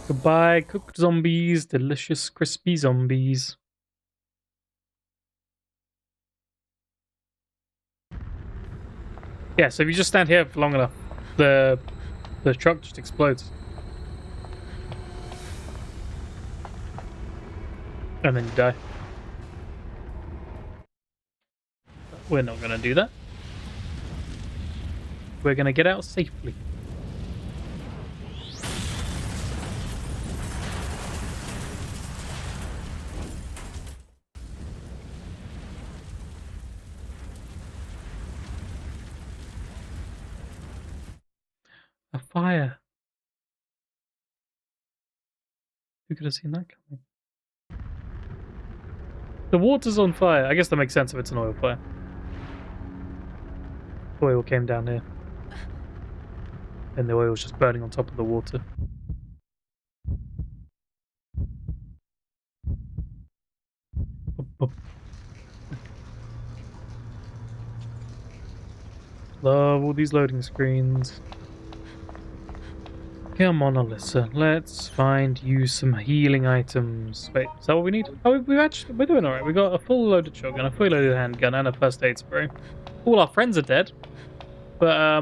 Goodbye, cooked zombies, delicious, crispy zombies. Yeah, so if you just stand here for long enough, the truck just explodes. And then you die. We're not going to do that. We're going to get out safely. A fire. Who could have seen that coming? The water's on fire. I guess that makes sense if it's an oil fire. Oil came down here. And the oil was just burning on top of the water. Love all these loading screens. Come on, Alyssa. Let's find you some healing items. Wait, is that what we need? Oh, we're doing alright. We got a full loaded shotgun, a fully loaded handgun, and a first aid spray. All our friends are dead. But,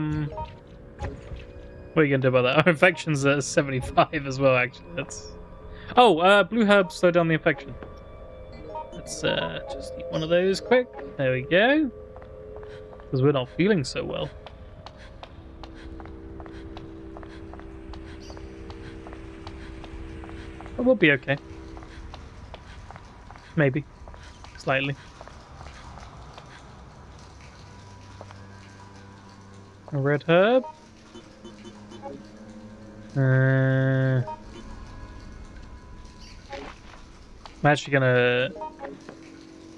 what are you gonna do about that? Our infection's at 75 as well, actually. That's... Oh, blue herbs slow down the infection. Let's, just eat one of those quick. There we go. Because we're not feeling so well. But we'll be okay. Maybe. Slightly. A red herb. I'm actually gonna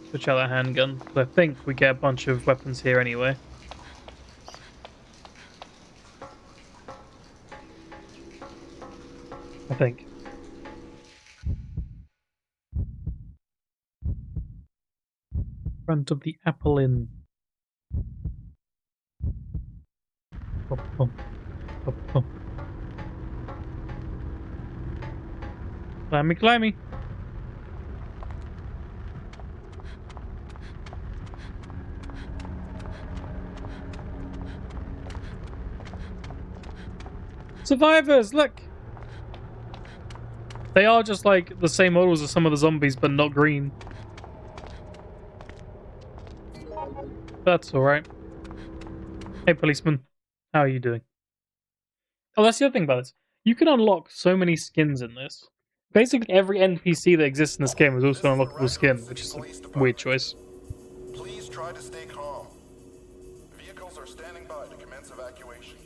switch out that handgun. I think we get a bunch of weapons here anyway. I think. Front of the Apple Inn. Bum, bum, bum, bum. Climby, climby. Survivors, look! They are just like the same models as some of the zombies, but not green. That's alright. Hey, policeman. How are you doing? Oh, that's the other thing about this. You can unlock so many skins in this. Basically, every NPC that exists in this game is also an unlockable skin, which is a weird choice. Please try to stay calm. Vehicles are standing by to commence evacuation.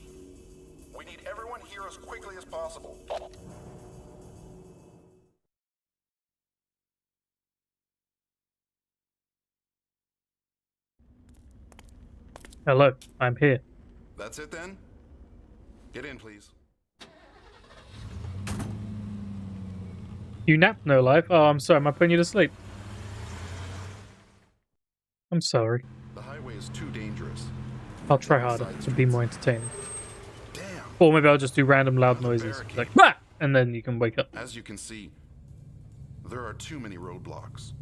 We need everyone here as quickly as possible. Hello, I'm here. That's it then? Get in, please. You napped, no life. Oh, I'm sorry. Am I putting you to sleep? I'm sorry. The highway is too dangerous. I'll try harder to be more entertaining. Damn. Or maybe I'll just do random loud noises. Like, bah! And then you can wake up. As you can see, there are too many roadblocks.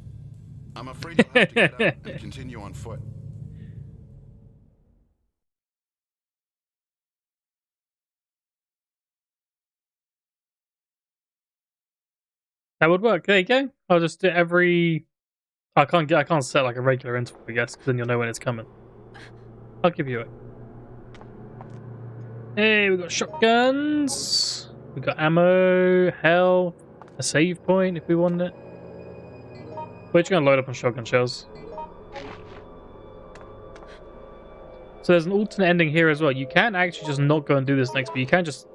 I'm afraid you'll have to get out and continue on foot. That would work. There you go. I'll just do every... I can't set like a regular interval, I guess, because then you'll know when it's coming. I'll give you it. Hey, we got shotguns. We got ammo, health, a save point if we want it. We're just gonna load up on shotgun shells. So there's an alternate ending here as well. You can actually just not go and do this next, but you can just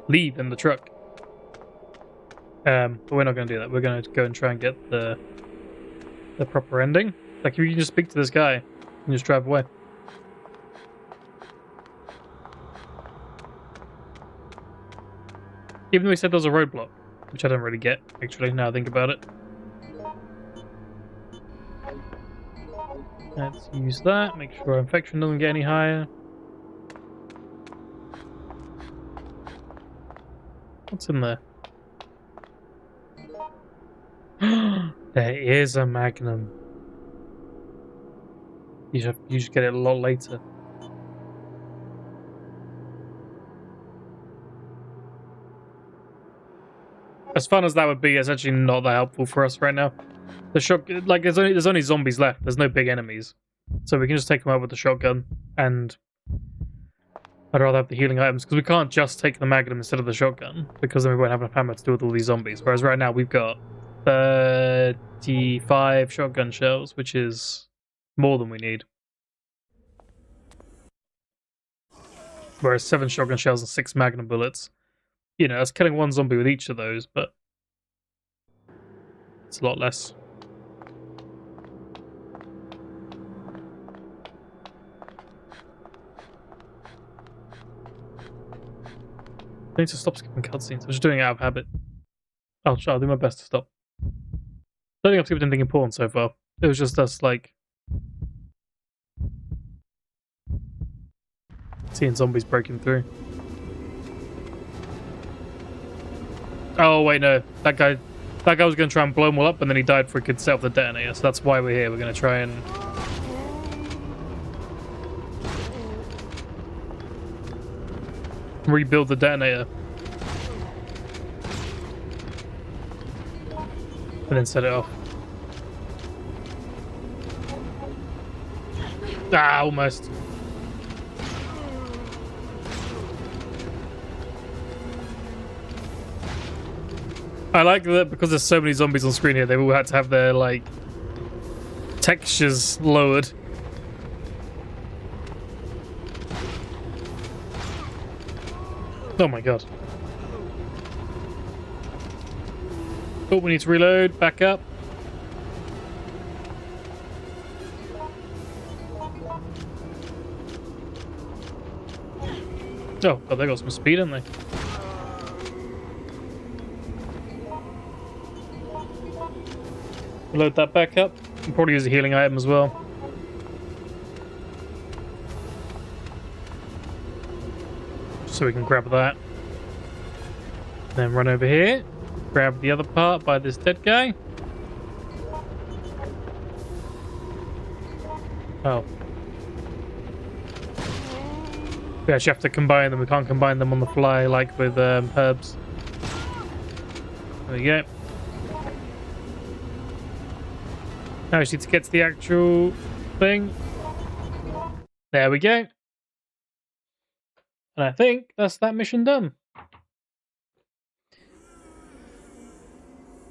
leave in the truck. But we're not going to do that. We're going to go and try and get the proper ending. Like, if you can just speak to this guy and just drive away. Even though he said there was a roadblock, which I don't really get, actually, now I think about it. Let's use that, make sure our infection doesn't get any higher. What's in there? There is a magnum. You just get it a lot later. As fun as that would be, it's actually not that helpful for us right now. The shot, like, there's only zombies left. There's no big enemies, so we can just take them out with the shotgun. And I'd rather have the healing items because we can't just take the magnum instead of the shotgun because then we won't have enough ammo to deal with all these zombies. Whereas right now we've got 35 shotgun shells, which is more than we need. Whereas 7 shotgun shells and 6 magnum bullets. You know, that's killing one zombie with each of those, but it's a lot less. I need to stop skipping cutscenes. I'm just doing it out of habit. I'll do my best to stop. I don't think I've skipped anything important so far. It was just us, like, seeing zombies breaking through. Oh, wait, no. That guy was going to try and blow them all up, and then he died before he could set off the detonator, so that's why we're here. We're going to try and rebuild the detonator. And then set it off. Ah, almost. I like that because there's so many zombies on screen here, they all had to have their, like, textures lowered. Oh my god. Oh, we need to reload, back up. Oh, god, they got some speed, haven't they? Load that back up. We'll probably use a healing item as well. So we can grab that. Then run over here. Grab the other part by this dead guy. Oh. We actually have to combine them. We can't combine them on the fly like with herbs. There we go. Now we just need to get to the actual thing. There we go. And I think that's that mission done.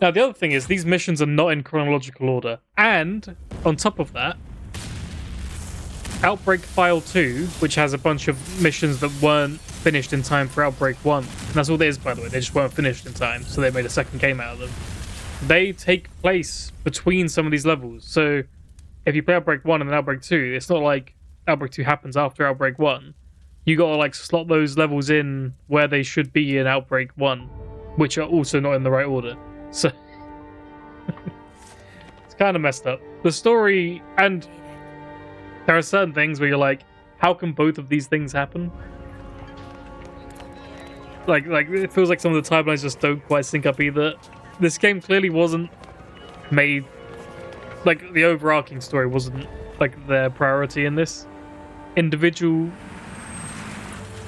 Now the other thing is these missions are not in chronological order. And on top of that, Outbreak File 2, which has a bunch of missions that weren't finished in time for Outbreak 1. And that's all it is, by the way. They just weren't finished in time, so they made a second game out of them. They take place between some of these levels. So if you play Outbreak 1 and then Outbreak 2, it's not like Outbreak 2 happens after Outbreak 1. You gotta, like, slot those levels in where they should be in Outbreak 1, which are also not in the right order. So it's kind of messed up. The story, and there are certain things where you're like, how can both of these things happen? Like it feels like some of the timelines just don't quite sync up either. This game clearly wasn't made, like, the overarching story wasn't, like, their priority in this. Individual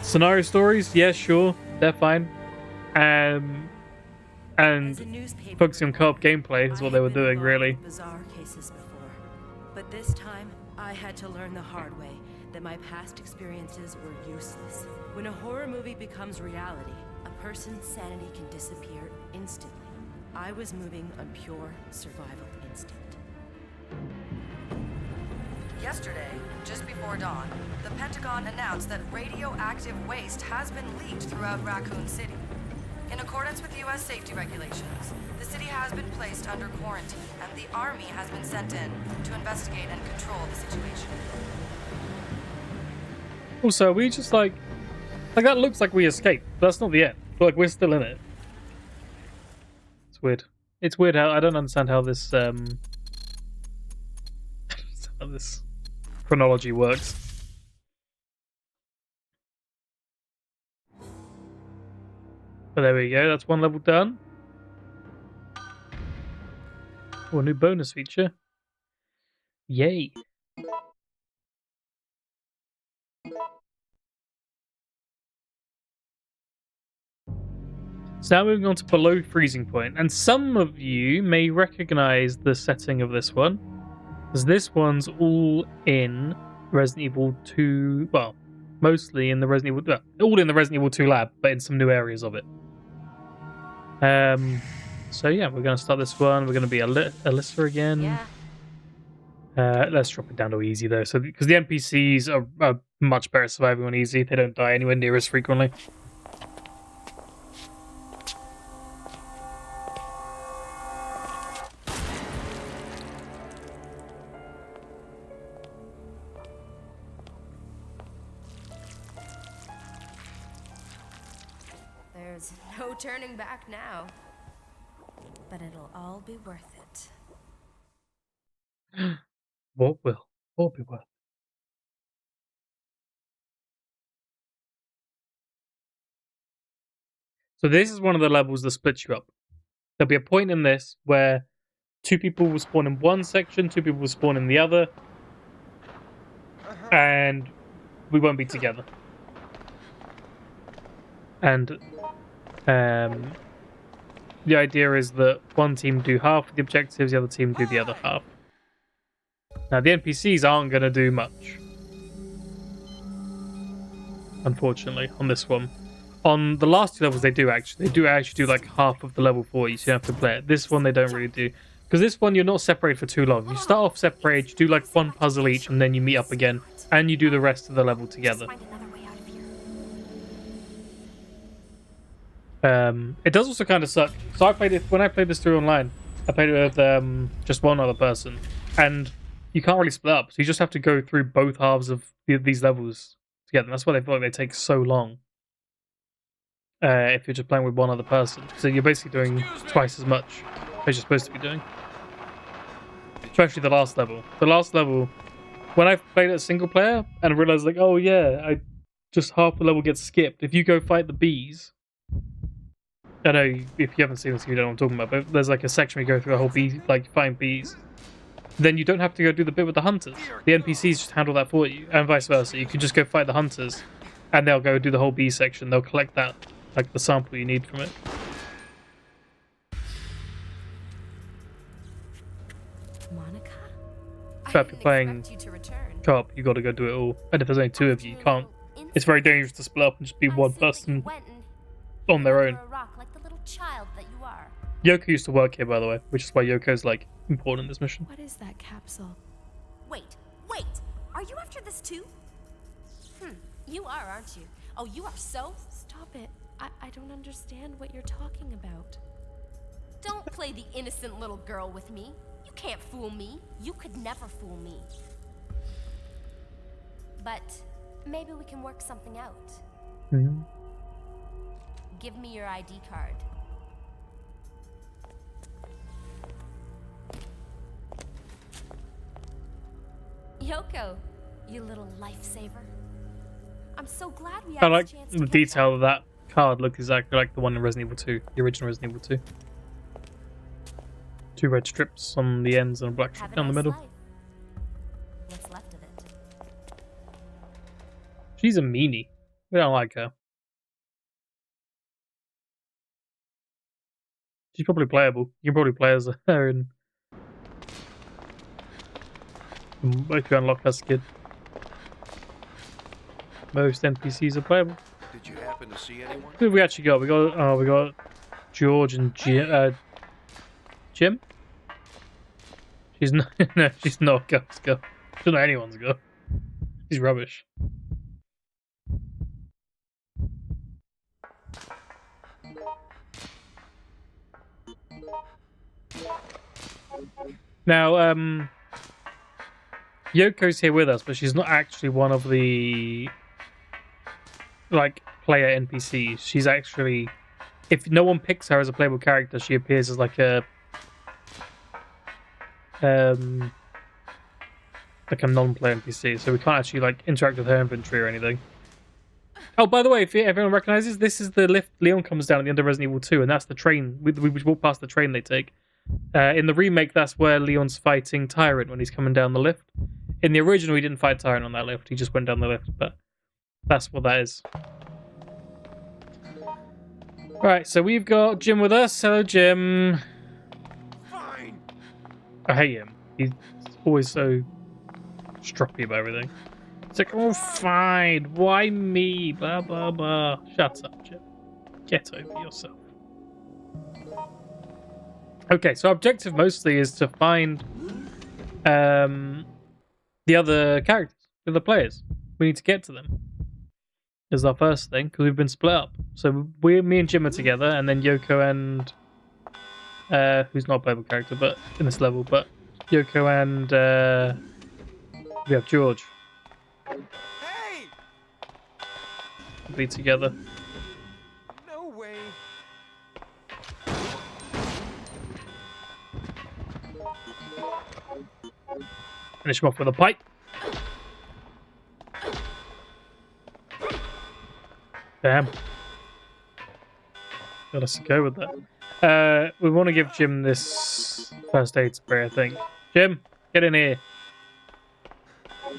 scenario stories, yeah, sure, they're fine. And focusing on co-op gameplay is what they were doing, really. Bizarre cases before, but this time I had to learn the hard way that my past experiences were useless. When a horror movie becomes reality, a person's sanity can disappear instantly. I was moving on pure survival instinct. Yesterday, just before dawn, the Pentagon announced that radioactive waste has been leaked throughout Raccoon City. In accordance with U.S. safety regulations, the city has been placed under quarantine, and the Army has been sent in to investigate and control the situation. Also, we just, like that looks like we escaped. But that's not the end. but like we're still in it. It's weird. It's weird how I don't understand how this how this chronology works. But there we go. That's one level done. Oh, a new bonus feature. Yay. So now moving on to below freezing point, and some of you may recognize the setting of this one, because this one's all in Resident Evil 2. Well, mostly in the Resident Evil, all in the Resident Evil 2 lab, but in some new areas of it. So yeah, we're going to start this one. We're going to be Alyssa again. Yeah. Let's drop it down to easy though, so because the NPCs are much better surviving on easy. They don't die anywhere near as frequently. There's no turning back now. But it'll all be worth it. What will? What be worth? So this is one of the levels that splits you up. There'll be a point in this where 2 people will spawn in one section, 2 people will spawn in the other, and we won't be together. And the idea is that one team do half of the objectives, the other team do the other half. Now the NPCs aren't going to do much, unfortunately, on this one. On the last 2 levels, they do actually do like half of the level for you, so you have to play it. This one they don't really do, because this one you're not separated for too long. You start off separated, you do like one puzzle each, and then you meet up again, and you do the rest of the level together. It does also kind of suck. So I played it when I played this through online. I played it with just one other person, and you can't really split up, so you just have to go through both halves of these levels together. And that's why they feel like they take so long. If you're just playing with one other person, so you're basically doing twice as much as you're supposed to be doing. Especially the last level. The last level, when I played it as single player and realized like, oh yeah, I just half the level gets skipped. If you go fight the bees, I know if you haven't seen this, you don't know what I'm talking about. But there's like a section where you go through a whole bee, like find bees. Then you don't have to go do the bit with the hunters. The NPCs just handle that for you, and vice versa. You can just go fight the hunters, and they'll go do the whole bee section. They'll collect that. Like the sample you need from it. Monica? So if you're playing co-op, you got to go do it all. And if there's only 2 of you, you can't. It's very dangerous to split up and just be one person on their own. Yoko used to work here, by the way, which is why Yoko's like important in this mission. What is that capsule? Wait. Are you after this too? You are, aren't you? Oh, you are so... Stop it. I don't understand what you're talking about. Don't play the innocent little girl with me. You can't fool me. You could never fool me. But maybe we can work something out. Mm-hmm. Give me your ID card. Yoko, you little lifesaver. I'm so glad we had I like a chance the to catch detail up. of that card. Looked exactly like the one in Resident Evil 2, the original Resident Evil 2. 2 red strips on the ends and a black strip Have a down the nice middle. life. What's left of it. She's a meanie. We don't like her. She's probably playable. You can probably play as her in... if you unlock her skin. Most NPCs are playable. Did you happen to see anyone? Who have we actually got? We got George and Jim. She's not. No, she's not Girl's girl. She's not anyone's girl. She's rubbish. Now, Yoko's here with us, but she's not actually one of the like player NPCs. She's actually if no one picks her as a playable character, she appears as like a non-player NPC. So we can't actually like interact with her inventory or anything. Oh, by the way, if everyone recognizes, this is the lift Leon comes down at the end of Resident Evil 2, and that's the train. We walk past the train they take. In the remake, that's where Leon's fighting Tyrant when he's coming down the lift. In the original, he didn't fight Tyrant on that lift. He just went down the lift, but that's what that is. Right, so we've got Jim with us. Hello, Jim. Fine. I hate him. He's always so stroppy about everything. It's like, oh, fine. Why me? Blah, blah, blah. Shut up, Jim. Get over yourself. Okay, so our objective mostly is to find the other characters, the other players. We need to get to them. Is our first thing, because we've been split up. So me and Jim are together, and then Yoko and who's not a playable character, but in this level, but Yoko and we have George. Hey! We'll be together. No way. Finish him off with a pipe. Damn. Got us to go with that. We want to give Jim this first aid spray, I think. Jim, get in here.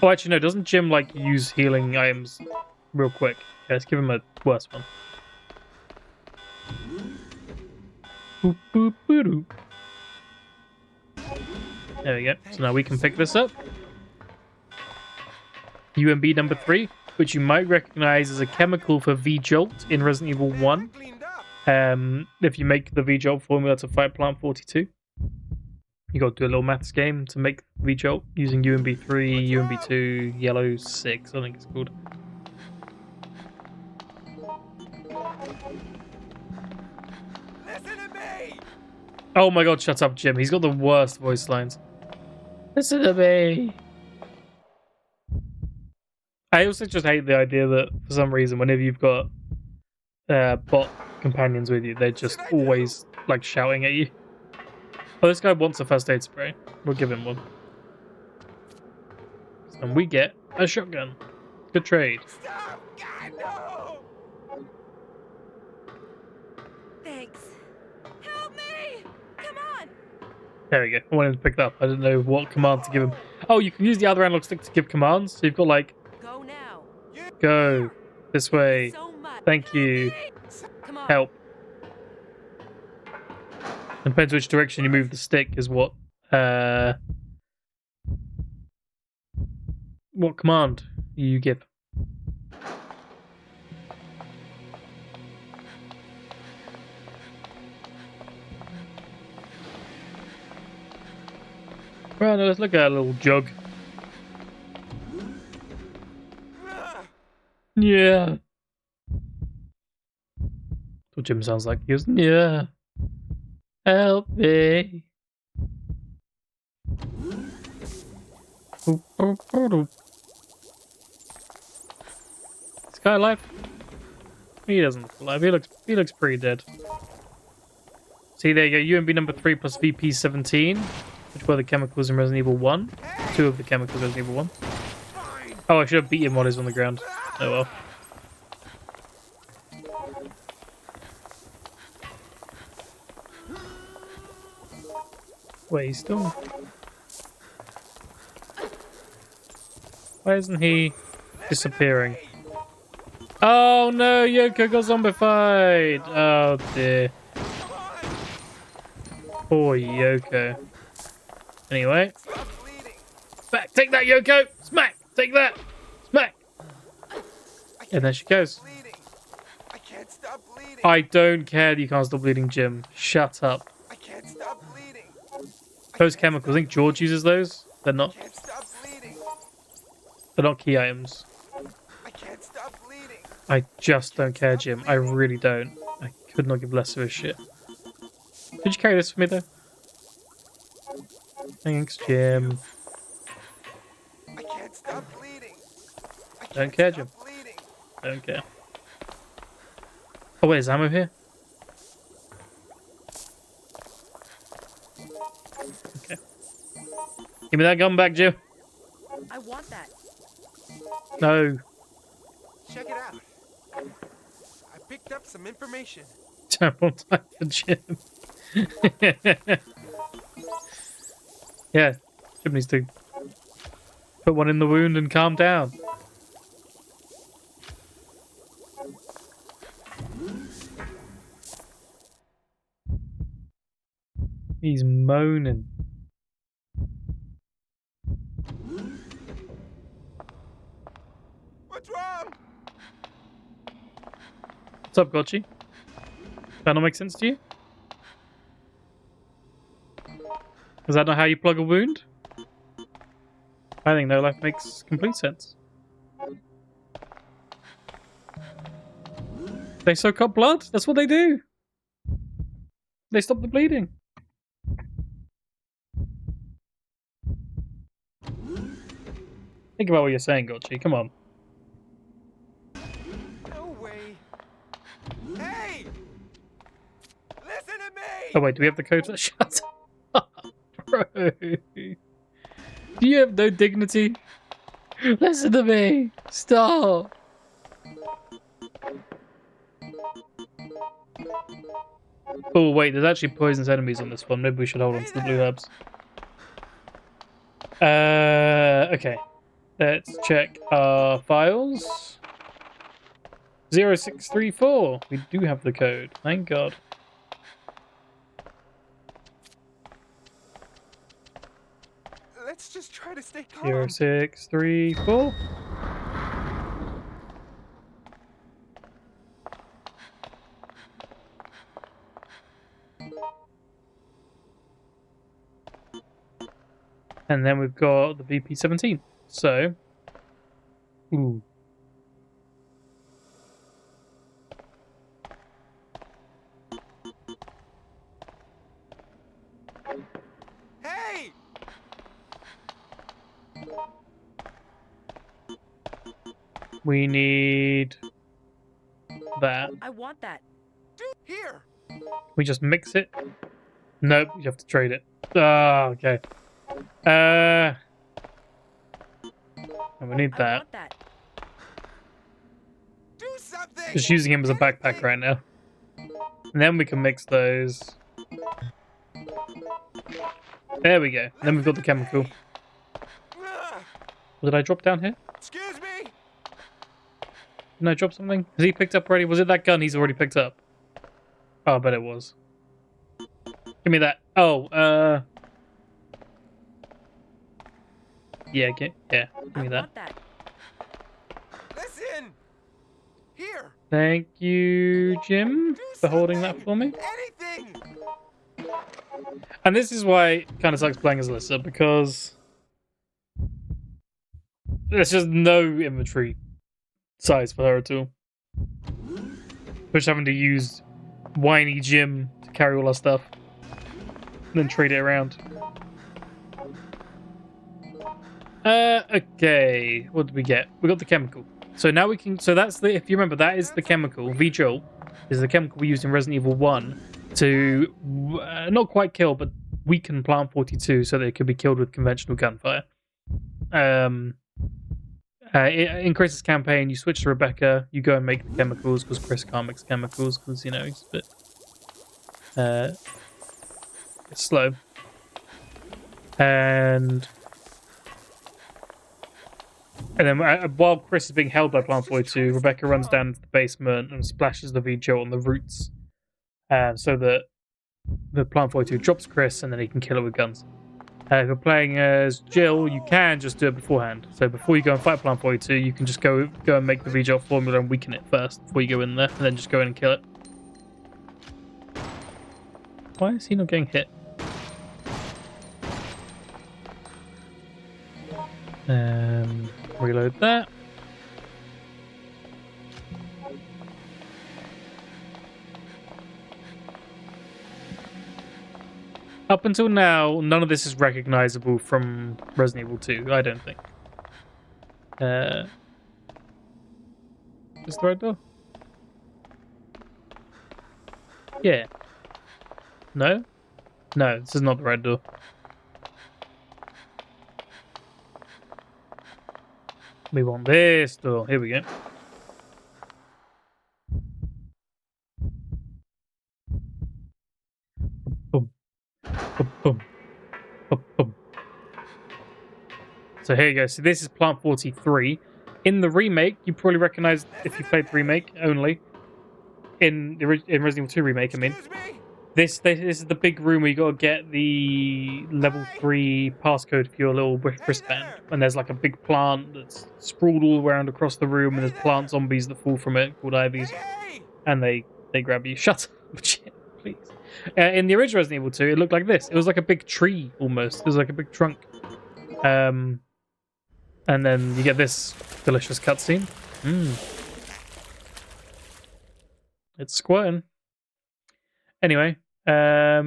Oh, actually, no. Doesn't Jim, like, use healing items real quick? Yeah, let's give him a worse one. Boop, boop, boop, boop. There we go. So now we can pick this up. UMB number 3, which you might recognize as a chemical for V-Jolt in Resident Evil 1. Cleaned up. If you make the V-Jolt formula to fight Plant 42, you got to do a little maths game to make V-Jolt using UMB 3, UMB 2, Yellow 6, I think it's called. Listen to me. Oh my god, shut up, Jim. He's got the worst voice lines. Listen to me. I also just hate the idea that, for some reason, whenever you've got bot companions with you, they're just always, like, shouting at you. Oh, this guy wants a first aid spray. We'll give him one. And we get a shotgun. Good trade. Stop. God, no. Thanks. Help me! Come on! There we go. I wanted to pick that up. I didn't know what command to give him. Oh, you can use the other analog stick to give commands. So you've got, like, Go now. go this way. So much. Thank you. Come on. Help. Depends which direction you move the stick is what command you give. Well, no, let's look at a little jug. Yeah. That's what Jim sounds like. He goes, yeah. Help me. This guy alive? He doesn't look alive. He looks pretty dead. See, there you go. UMB number 3 plus VP17, which were the chemicals in Resident Evil 1. 2 of the chemicals in Resident Evil 1. Oh, I should have beat him while he's on the ground. Oh well. Wait, he's still... Why isn't he disappearing? Oh no, Yoko got zombified! Oh dear. Poor Yoko. Anyway. Back! Take that, Yoko! Smack! Take that! Smack! And there she goes. I can't stop bleeding. I don't care that you can't stop bleeding, Jim. Shut up. I can't stop bleeding. Those chemicals, I think George uses those. They're not Can't stop bleeding. key items. I can't stop bleeding. I just don't care, Jim. I really don't. I could not give less of a shit. Could you carry this for me, though? Thanks, Jim. I can't stop bleeding. I can't Don't care, stop Jim. bleeding. Don't care. Oh, wait, is ammo here? Give me that gun back, Jim. I want that. No. Check it out. I picked up some information. Terrible time for Jim. Yeah, Jim needs to put one in the wound and calm down. He's moaning. What's wrong? What's up, Gotchi? That not make sense to you? Is that not how you plug a wound? I think no life makes complete sense. They soak up blood? That's what they do. They stop the bleeding. Think about what you're saying, Gotchi. Come on. No way. Hey! Listen to me! Oh wait, do we have the code? Shut up, bro. Do you have no dignity? Listen to me. Stop. Oh wait, there's actually poisonous enemies on this one. Maybe we should hold on to the blue herbs. Okay. Let's check our files. 0634. We do have the code. Thank God. Let's just try to stay calm. 0634. And then we've got the VP-17. So, ooh. Hey! We need that. I want that. Here! We just mix it? Nope, you have to trade it. Oh, okay. And we need I that. want that. Do something! Just using him as a backpack right now. And then we can mix those. There we go. And then we've got the chemical. Ugh. Did I drop down here? Excuse me? Didn't I drop something? Has he picked up already? Was it that gun he's already picked up? Oh, I bet it was. Give me that. Oh, yeah, give me I that. want that. Listen! Here! Thank you, Jim, for holding that for me. Anything! And this is why it kind of sucks playing as Alyssa, because there's just no inventory size for her at all. We're just having to use whiny Jim to carry all our stuff, and then trade it around. Okay, what did we get? We got the chemical. So now we can. So that's the. If you remember, that is the chemical. V-Jolt is the chemical we used in Resident Evil 1 to not quite kill, but weaken Plant 42 so that it could be killed with conventional gunfire. In Chris's campaign, you switch to Rebecca. You go and make the chemicals because Chris can't mix chemicals because he's a bit it's slow. And then while Chris is being held by Plant 42, Rebecca runs down into the basement and splashes the V-Jolt on the roots so that the Plant 42 drops Chris and then he can kill it with guns. If you're playing as Jill, you can just do it beforehand. So before you go and fight Plant 42, you can just go and make the V-Jolt formula and weaken it first before you go in there, and then just go in and kill it. Why is he not getting hit? Reload that. Up until now, none of this is recognizable from Resident Evil 2, I don't think. Is the right door? Yeah. No? No, this is not the right door. We want this door. Here we go. Boom. Boom. Boom. Boom. Boom. So here you go. So this is Plant 43. In the remake, you probably recognize if you played the remake only. In Resident Evil 2 remake, I mean. This is the big room where you gotta get the level 3 passcode for your little wristband. And there's like a big plant that's sprawled all around across the room, and there's plant zombies that fall from it called ivies. And they grab you. Shut up, shit, please. In the original Resident Evil 2, it looked like this. It was like a big tree almost. It was like a big trunk. And then you get this delicious cutscene. It's squirting. Anyway, yeah.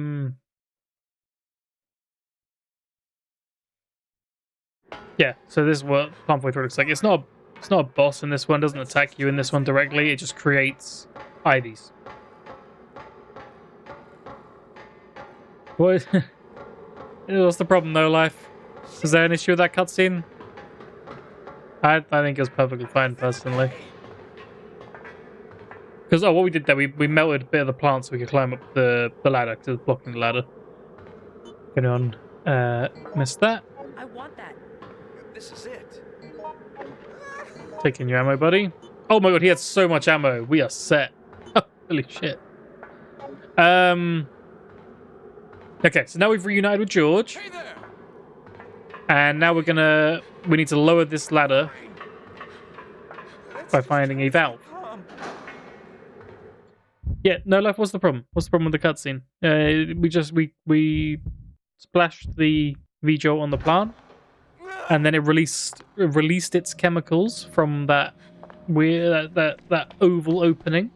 So this is what Plant 43 looks like. It's not a boss in this one. It doesn't attack you in this one directly. It just creates IVs. What? What's the problem though, Life? Is there an issue with that cutscene? I think it was perfectly fine personally. Because, what we did there, we melted a bit of the plant so we could climb up the ladder, because it was blocking the ladder. Get on. Missed that. I want that. This is it. Taking your ammo, buddy. Oh my god, he had so much ammo. We are set. Holy shit. Okay, so now we've reunited with George. Hey there. And now we need to lower this ladder by finding a valve. Yeah, no, Life, what's the problem? What's the problem with the cutscene? We splashed the V-Jolt on the plant, and then it released its chemicals from that oval opening,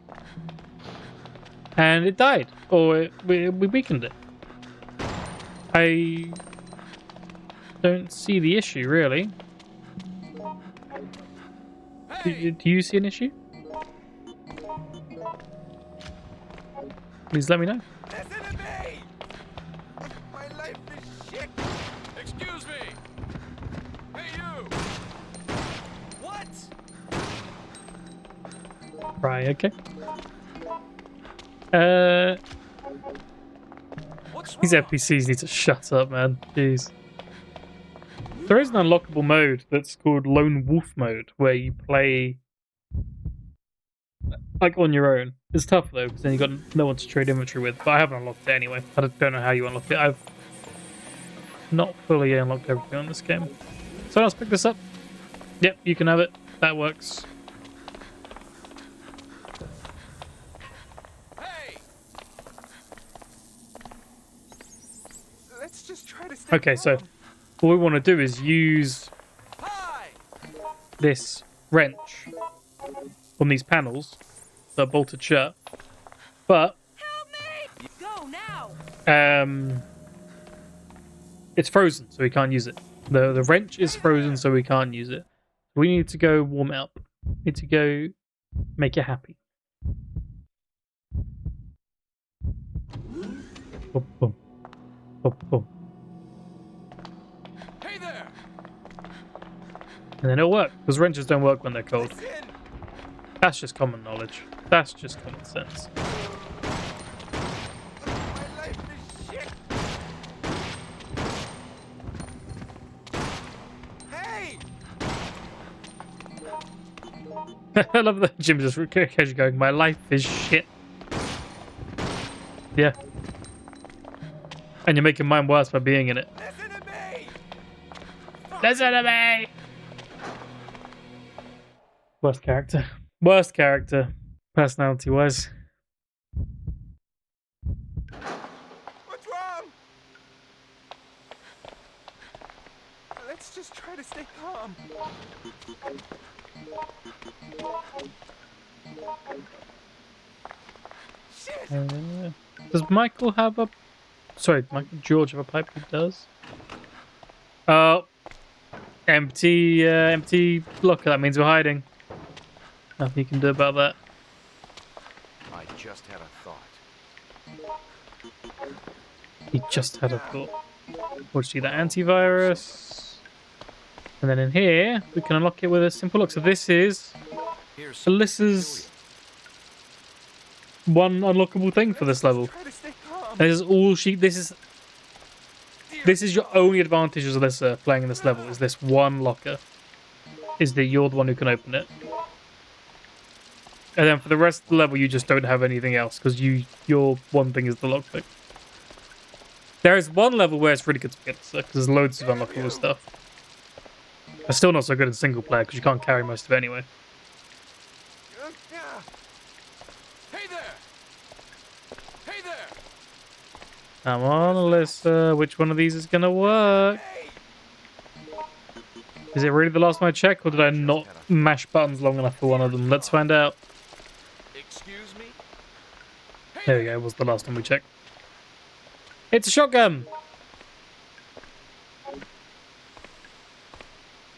and it died, or we weakened it. I don't see the issue, really. Do you see an issue? Please let me know. Listen to me! My life is shit! Excuse me! Hey, you! What? Right, okay. What's These wrong? NPCs need to shut up, man. Jeez. There is an unlockable mode that's called Lone Wolf mode, where you play like on your own. It's tough though, because then you got no one to trade inventory with. But I haven't unlocked it anyway. I don't know how you unlock it. I've not fully unlocked everything on this game. Someone else pick this up? Yep, you can have it. That works. Hey! Let's just try to stay Okay, so calm. what we want to do is use Hi! this wrench on these panels that are bolted shut. But Go now. it's frozen, so we can't use it. The wrench is frozen, so we can't use it. We need to go warm it up. We need to go make it happy. Boom, boom. Boom, boom. Hey there! And then it'll work, because wrenches don't work when they're cold. Listen! That's just common knowledge. That's just common sense. My life is shit! Hey! I love that Jim just occasionally going, my life is shit. Yeah. And you're making mine worse by being in it. Listen to me! Listen to me! Worst character. Worst character, personality-wise. What's wrong? Let's just try to stay calm. Shit! Does Michael have a... Sorry, George have a pipe? He does. Oh. Empty locker. That means we're hiding. Nothing you can do about that. I just had a thought. He just had a thought. What'd you see? That antivirus? And then in here, we can unlock it with a simple lock. So this is Here's some Alyssa's one unlockable thing for this level. Try to stay calm. This is all she. This is your only advantage as Alyssa playing in this level. Is this one locker? Is that you're the one who can open it? And then for the rest of the level, you just don't have anything else because your one thing is the lockpick. There is one level where it's really good to get because there's loads of unlockable stuff. It's still not so good in single player because you can't carry most of it anyway. Hey there! Hey there! Come on, Alyssa. Which one of these is gonna work? Hey! Is it really the last one I check, or did I not mash buttons long enough for one of them? Let's find out. Excuse me? There we go. It was the last one we checked. It's a shotgun.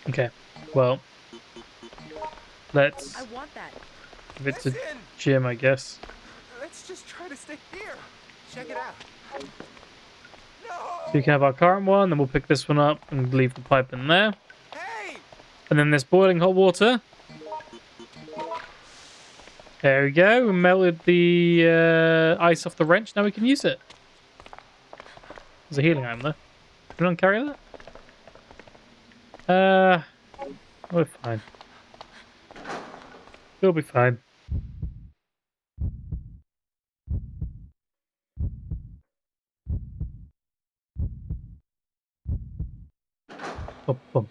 Okay. Well, let's I want that. give it to Listen! Jim, I guess. Let's just try to stay here. Check it out. No! So you can have our current one, then we'll pick this one up and leave the pipe in there. Hey! And then this boiling hot water. There we go. We melted the ice off the wrench. Now we can use it. There's a healing item there. Can anyone carry that? We're fine. We'll be fine. Bum, bum.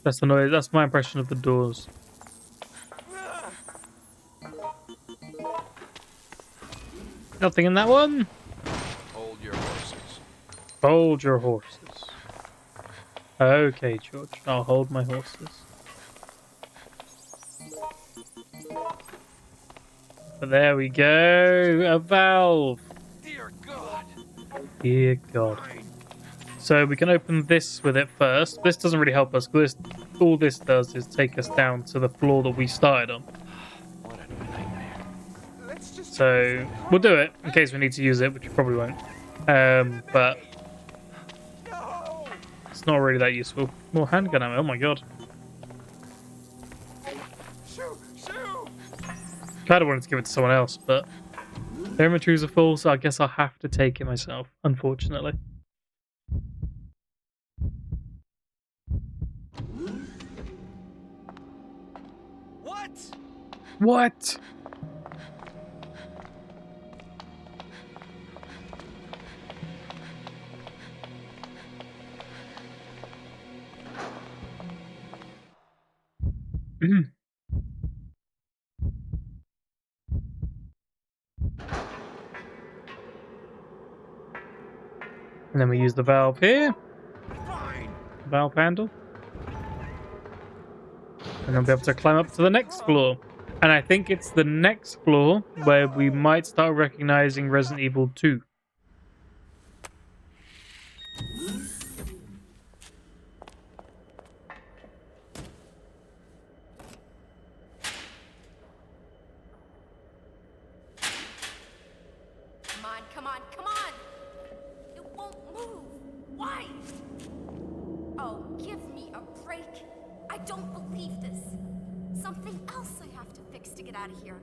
That's the noise. That's my impression of the doors. Nothing in that one. Hold your horses. Hold your horses. Okay, George. I'll hold my horses. But there we go. A valve. Dear God! Dear God. So we can open this with it first. This doesn't really help us because all this does is take us down to the floor that we started on. What a nightmare. Let's just So we'll do it in case we need to use it, which we probably won't. But No! it's not really that useful. More handgun ammo. Oh my God. Shoo! Shoo! Kind of wanted to give it to someone else, but their inventories are full, so I guess I'll have to take it myself, unfortunately. What? What? And then we use the valve here, Fine. valve handle. And then we'll be able to climb up to the next floor. And I think it's the next floor where we might start recognizing Resident Evil 2. Come on, come on, come on! It won't move. Why? Oh, give me a break. I don't believe this. Something else I have to fix to get out of here.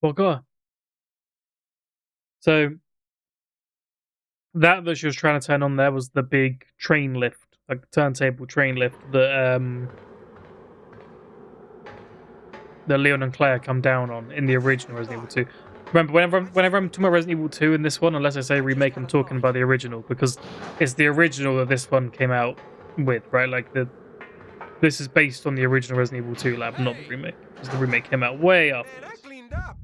Well, God. So that she was trying to turn on there was the big train lift, like the turntable train lift that Leon and Claire come down on in the original Resident Evil 2. Remember, whenever I'm talking about Resident Evil 2 in this one, unless I say remake, I'm talking about the original because it's the original that this one came out with, right? Like this is based on the original Resident Evil 2 lab, not the remake, because the remake came out way after Man, I this. cleaned up.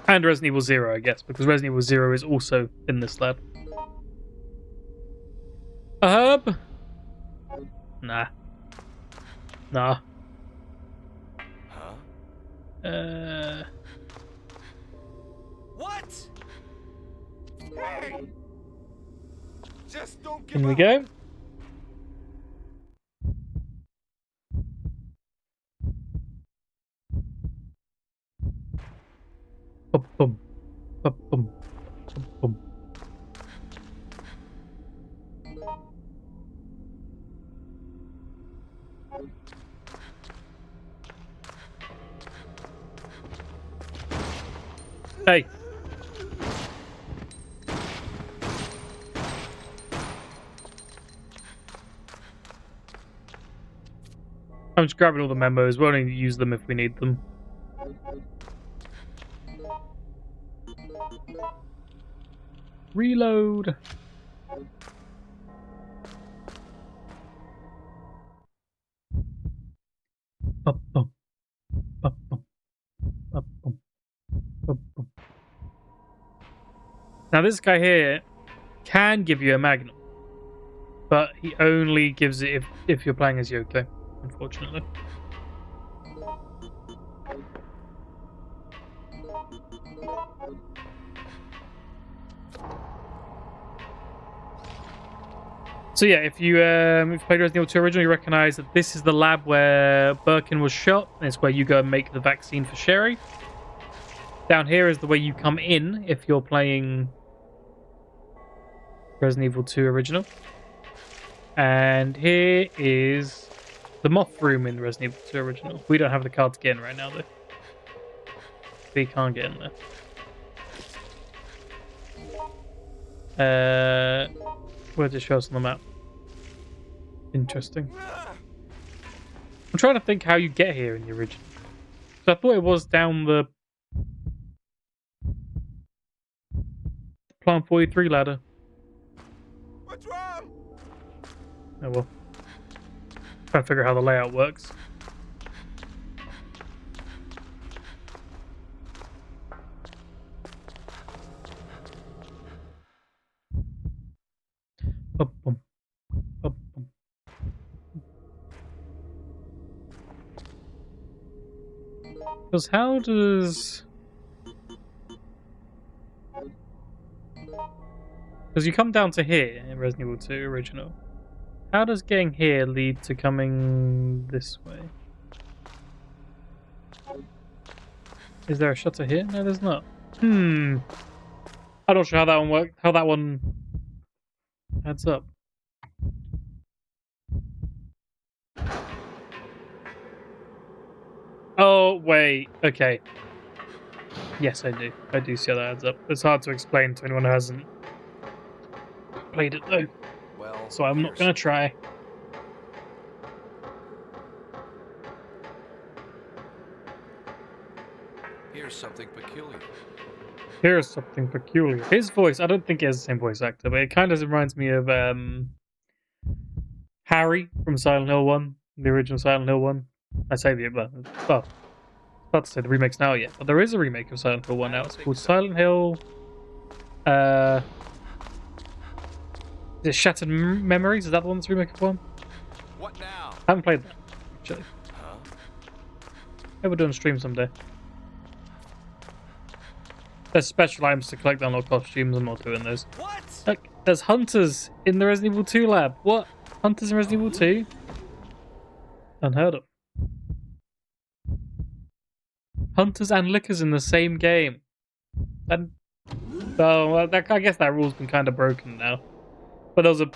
And Resident Evil 0, I guess, because Resident Evil 0 is also in this lab. A herb? Nah. Nah. Huh? What? Hey! Just don't give In we up. go. Bum, bum, bum, bum, bum, bum. Hey. I'm just grabbing all the memos. We'll only use them if we need them. Reload. Bum, bum, bum, bum, bum, bum, bum, bum. Now this guy here can give you a magnum, but he only gives it if you're playing as Yoko, unfortunately. So yeah, if you played Resident Evil 2 originally, you recognize that this is the lab where Birkin was shot, and it's where you go and make the vaccine for Sherry. Down here is the way you come in if you're playing Resident Evil 2 original. And here is the moth room in Resident Evil 2 original. We don't have the card to get in right now, though. We can't get in there. Where does it show us on the map? Interesting. I'm trying to think how you get here in the original. So I thought it was down the Plant 43 ladder. What's wrong? Oh well. Trying to figure out how the layout works. Bum, bum, bum, bum. Because how does... Because you come down to here in Resident Evil 2 original. How does getting here lead to coming this way? Is there a shutter here? No, there's not. I'm not sure how that one worked. How that one adds up. Oh wait. Okay. Yes, I do. I do see how that adds up. It's hard to explain to anyone who hasn't played it though. Well, So I'm not gonna try. Here's something peculiar. Here's something peculiar. His voice, I don't think he has the same voice actor, but it kind of reminds me of Harry from Silent Hill 1, the original Silent Hill 1. I say the, well, about to say the remakes now yet, but there is a remake of Silent Hill 1 now. It's called Silent Hill, is it Shattered Memories? Is that the one that's remake of 1? What now? I haven't played that, actually. Huh? Maybe we'll do a stream someday. There's special items to collect, unlock costumes. I'm not doing those. What? Look, there's hunters in the Resident Evil 2 lab. What? Hunters in Resident Evil 2? Unheard of. Hunters and lickers in the same game. And so I guess that rule's been kind of broken now. But there was a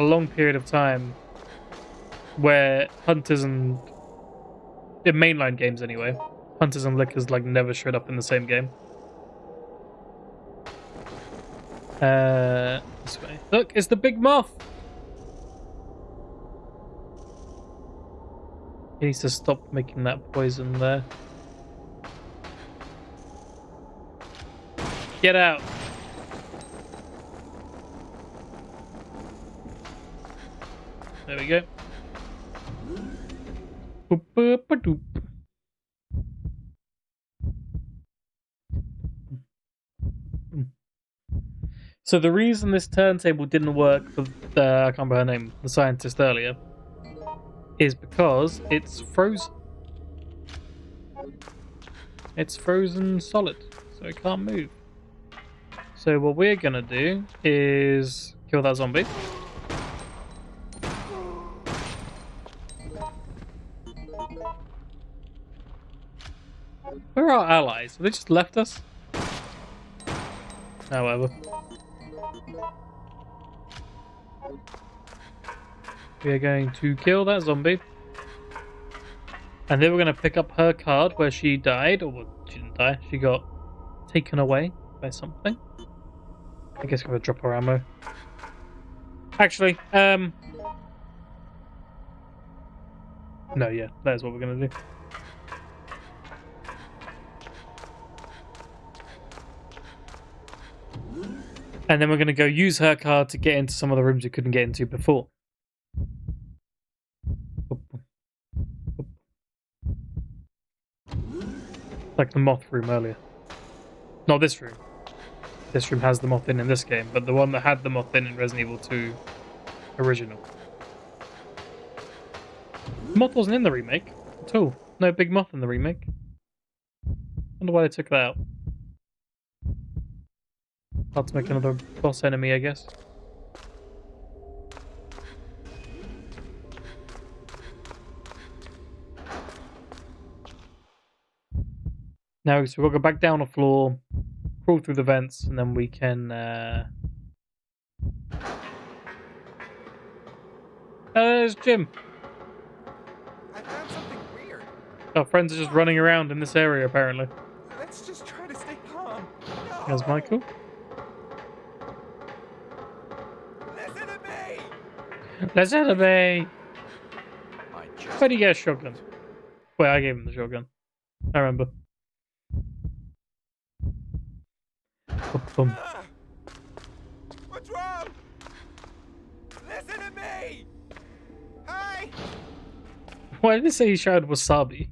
long period of time where hunters and in mainline games anyway, hunters and lickers never showed up in the same game. This way. Look, it's the big moth. He needs to stop making that poison there. Get out. There we go. Boop, boop, ba-doop. So the reason this turntable didn't work for the, I can't remember her name, the scientist earlier, is because it's frozen. It's frozen solid, so it can't move. So what we're gonna do is kill that zombie. Where are our allies? Have they just left us? However. We are going to kill that zombie. And then we're going to pick up her card where she died. Or well, she didn't die. She got taken away by something. I guess we're going to drop our ammo. Actually, no, yeah, that is what we're going to do. And then we're going to go use her card to get into some of the rooms we couldn't get into before. Like the moth room earlier. Not this room. This room has the moth in this game, but the one that had the moth in Resident Evil 2 original. Moth wasn't in the remake at all. No big moth in the remake. Wonder why they took that out. Hard to make another boss enemy, I guess. Now, so we'll go back down the floor, crawl through the vents, and then we can. There's Jim. I found something weird. Our friends are just running around in this area, apparently. Let's just try to stay calm. No. There's Michael. Listen to me. Listen to me. I just Where do you get a shotgun? Wait, I gave him the shotgun. I remember. Boom. What's wrong? Listen to me. Hi. Why did they say he shouted wasabi?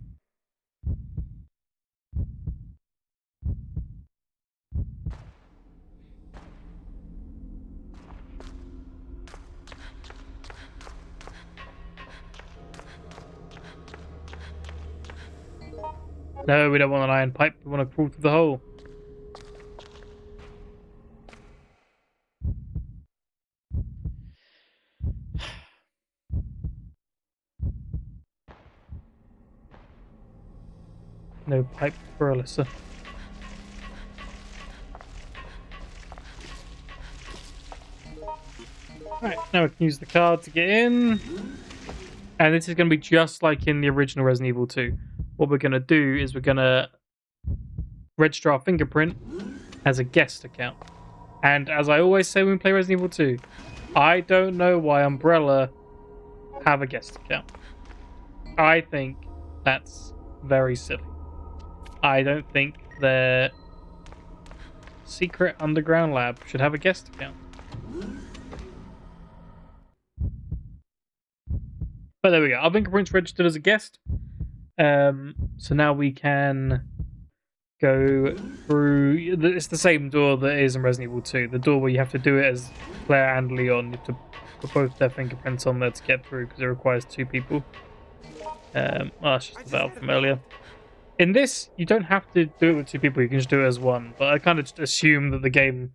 No, we don't want an iron pipe. We want to crawl through the hole. No pipe for Alyssa. Right, now we can use the card to get in. And this is going to be just like in the original Resident Evil 2. What we're going to do is we're going to register our fingerprint as a guest account. And as I always say when we play Resident Evil 2, I don't know why Umbrella have a guest account. I think that's very silly. I don't think their secret underground lab should have a guest account. But there we go. Our fingerprint's registered as a guest. So now we can go through. It's the same door that is in Resident Evil 2. The door where you have to do it as Claire and Leon. You have to put both their fingerprints on there to get through because it requires 2 people. Well, that's just the valve from earlier. In this, you don't have to do it with 2 people. You can just do it as 1. But I kind of just assume that the game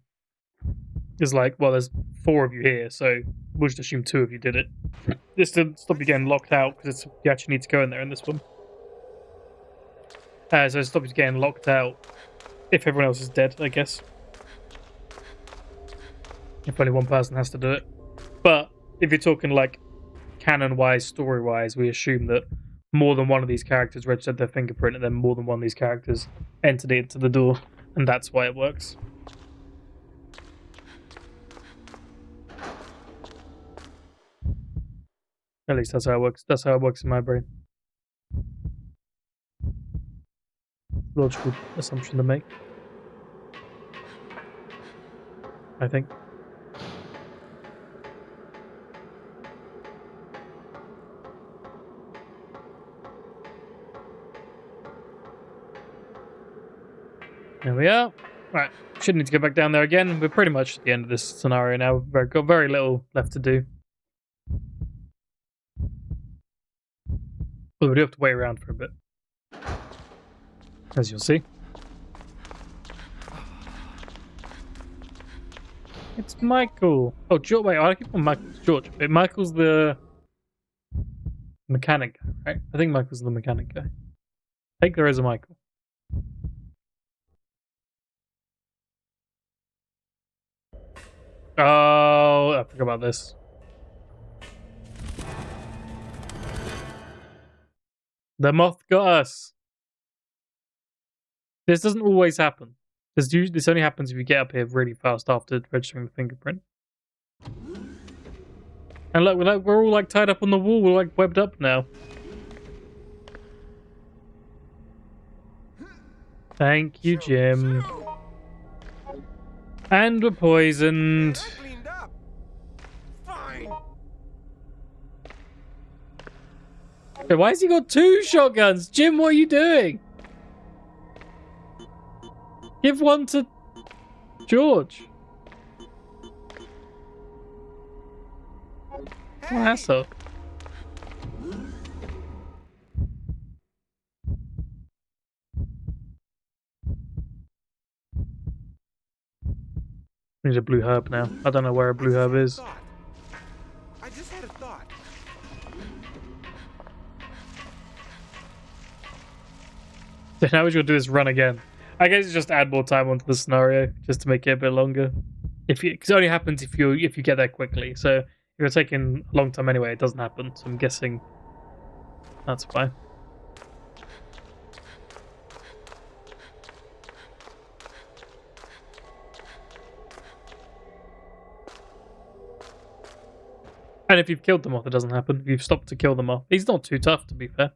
is like, well, there's 4 of you here, so we'll just assume 2 of you did it. Just to stop you getting locked out, because you actually need to go in there in this one. So it stops you getting locked out if everyone else is dead, I guess. If only one person has to do it. But if you're talking like canon-wise, story-wise, we assume that more than one of these characters registered their fingerprint, and then more than one of these characters entered it into the door, and that's why it works. At least that's how it works. That's how it works in my brain. Logical assumption to make, I think. There we are. Right, shouldn't need to go back down there again. We're pretty much at the end of this scenario now. We've got very little left to do. But we do have to wait around for a bit, as you'll see. It's Michael. Oh, George. Wait, I keep on Michael's George. Wait, Michael's the mechanic guy, right? I think Michael's the mechanic guy. I think there is a Michael. Oh, I forgot about this. The moth got us. This doesn't always happen. This only happens if you get up here really fast after registering the fingerprint. And look, we're all like tied up on the wall. We're like webbed up now. Thank you, Jim. And we're poisoned. Cleaned up. Fine. Hey, why has he got 2 shotguns? Jim, what are you doing? Give one to George. What an asshole. We need a blue herb now. I don't know where a blue herb is. I just had a thought. So now we're gonna do this run again. I guess it's just add more time onto the scenario just to make it a bit longer. Because it only happens if you get there quickly. So if you're taking a long time anyway, it doesn't happen. So I'm guessing that's fine. And if you've killed the moth, it doesn't happen. If you've stopped to kill the moth, he's not too tough, to be fair.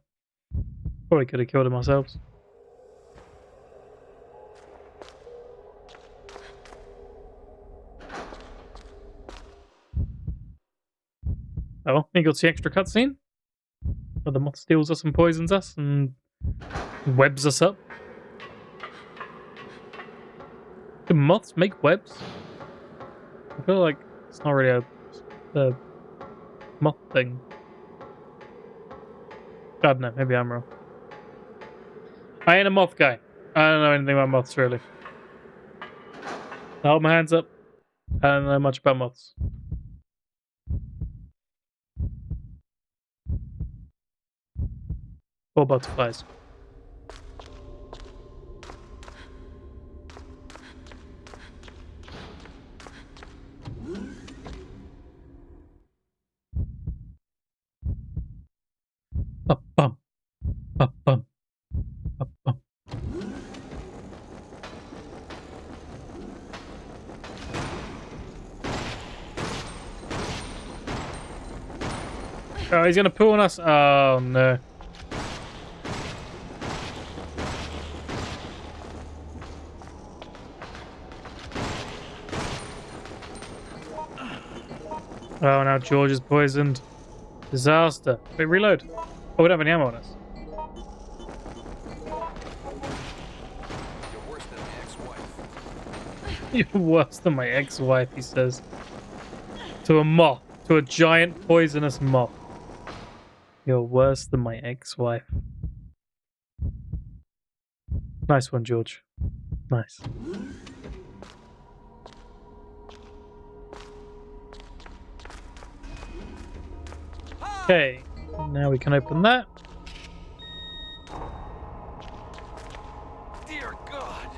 Probably could have killed him ourselves. Oh, well, you got to see extra cutscene where the moth steals us and poisons us and webs us up. Do moths make webs? I feel like it's not really a moth thing. I don't know, maybe I'm wrong. I ain't a moth guy. I don't know anything about moths, really. I hold my hands up. I don't know much about moths. Or butterflies. Ba-bum. Ba-bum. Ba-bum. Oh, he's gonna pull on us. Oh no. Oh, now George is poisoned. Disaster. Wait, reload. Oh, we don't have any ammo on us. You're worse than my ex-wife. You're worse than my ex-wife, he says. To a moth. To a giant poisonous moth. You're worse than my ex-wife. Nice one, George. Nice. Okay, now we can open that. Dear God.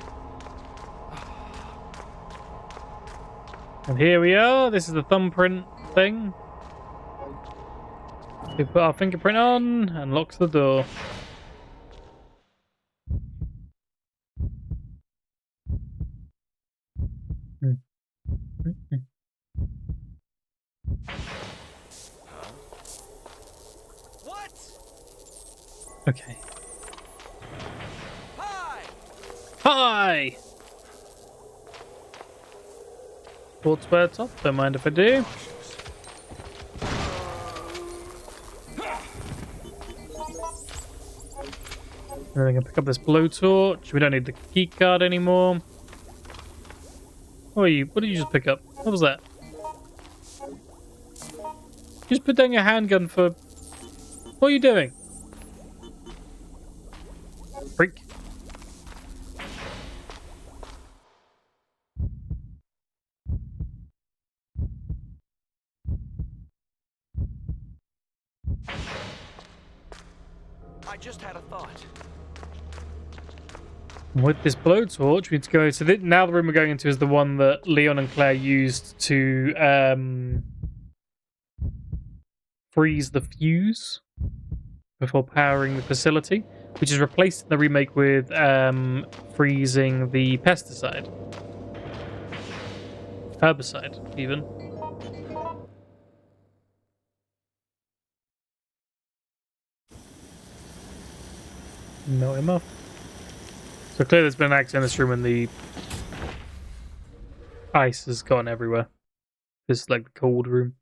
And here we are. This is the thumbprint thing. We put our fingerprint on and locks the door. What? Okay. Hi. Hi! Thoughts where it's off? Don't mind if I do. And then we can pick up this blowtorch. We don't need the key card anymore. What did you just pick up? What was that? You just put down your handgun for... What are you doing? I just had a thought. With this blowtorch, we need to go. So now the room we're going into is the one that Leon and Claire used to freeze the fuse before powering the facility, which is replaced in the remake with freezing the pesticide. Herbicide, even. Melt him off. So clearly there's been an accident in this room and the ice has gone everywhere. This is like the cold room.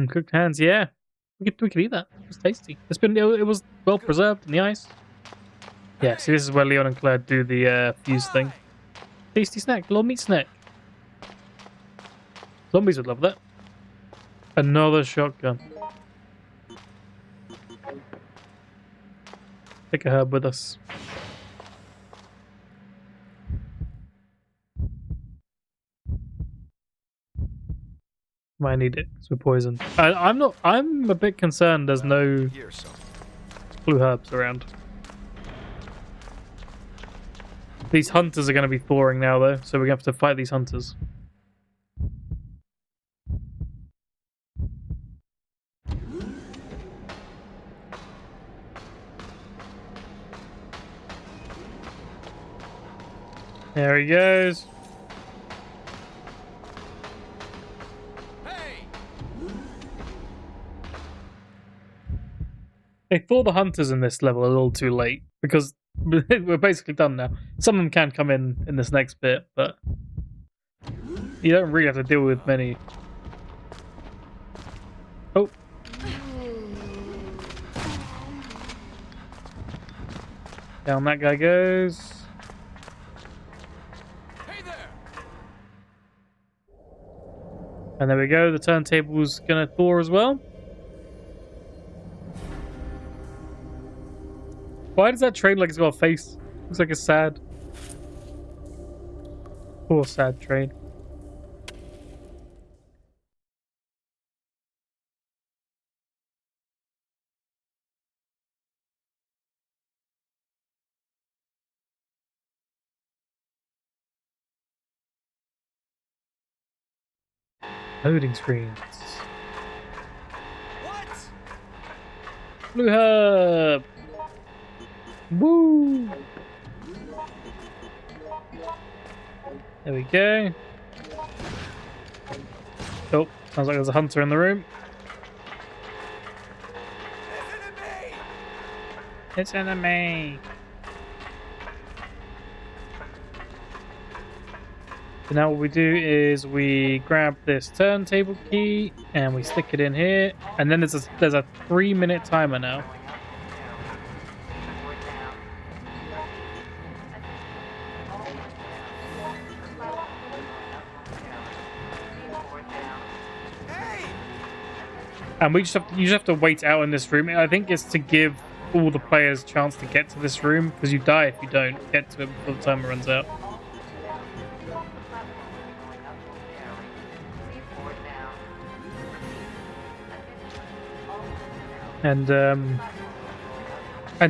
Cooked hands, yeah. We could eat that. It was tasty. It was well preserved in the ice. Yeah, see, this is where Leon and Claire do the fuse thing. Tasty snack, little meat snack. Zombies would love that. Another shotgun. Take a herb with us. Might need it because we're poisoned. I'm a bit concerned there's no blue herbs around. These hunters are going to be thawing now, though, so we're going to have to fight these hunters. There he goes. Hey! They thaw the hunters in this level a little too late because we're basically done now. Some of them can come in this next bit, but you don't really have to deal with many. Oh. Down that guy goes. And there we go, the turntable's gonna thaw as well. Why does that train like it's got a face? Looks like it's sad. Poor sad train. Loading screens. What? Blue herb. Woo! There we go. Oh, sounds like there's a hunter in the room. It's enemy. So now what we do is we grab this turntable key and we stick it in here, and then there's a 3-minute timer now. And you just have to wait out in this room. I think it's to give all the players a chance to get to this room, because you die if you don't get to it before the timer runs out. And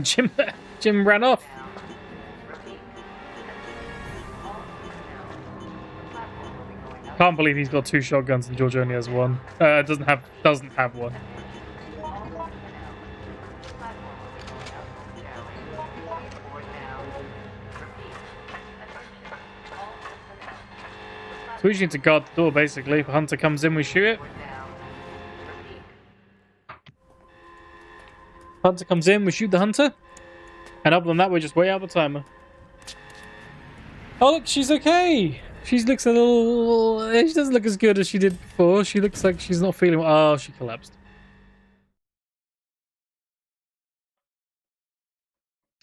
Jim ran off. Can't believe he's got 2 shotguns and George only has 1. Doesn't have one. So we just need to guard the door, basically. If a hunter comes in, we shoot it. Hunter comes in, we shoot the hunter. And other than that, we just wait out the timer. Oh, look, she's okay. She looks a little... She doesn't look as good as she did before. She looks like she's not feeling... Oh, she collapsed.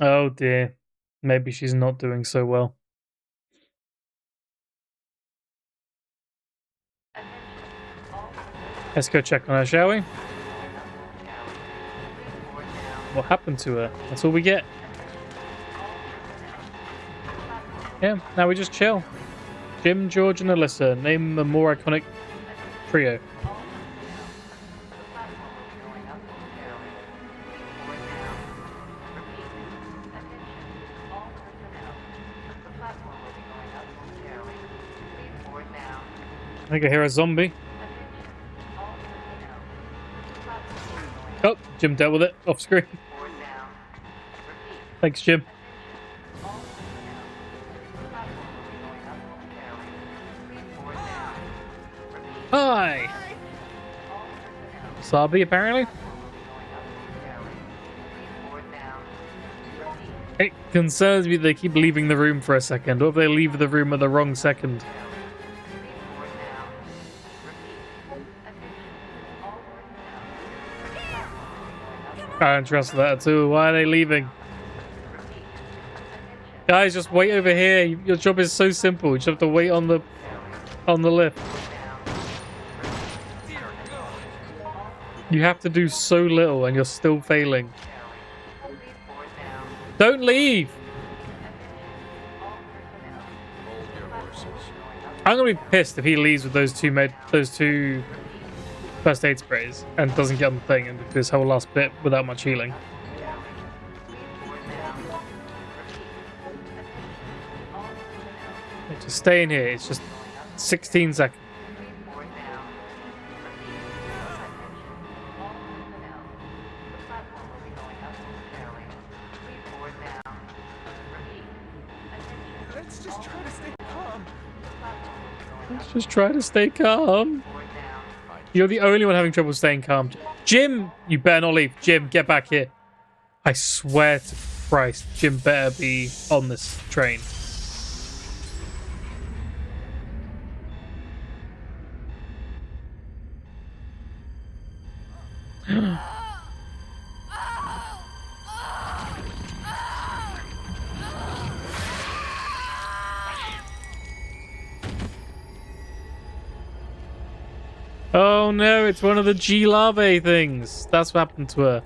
Oh, dear. Maybe she's not doing so well. Let's go check on her, shall we? What happened to her? That's all we get. Yeah, now we just chill. Jim, George, and Alyssa. Name the more iconic trio. I think I hear a zombie. Oh, Jim dealt with it off screen. Thanks, Jim. Hi! Sabi, apparently. It concerns me they keep leaving the room for a second. What if they leave the room at the wrong second? I don't trust that at all. Why are they leaving? Guys, just wait over here. Your job is so simple. You just have to wait on the lift. You have to do so little and you're still failing. Don't leave! I'm gonna be pissed if he leaves with those two first aid sprays and doesn't get on the thing and do this whole last bit without much healing. Just stay in here. It's just 16 seconds. Let's just try to stay calm. Let's just try to stay calm. You're the only one having trouble staying calm. Jim, you better not leave. Jim, get back here. I swear to Christ, Jim better be on this train. Oh no, it's one of the G larvae things. That's what happened to her.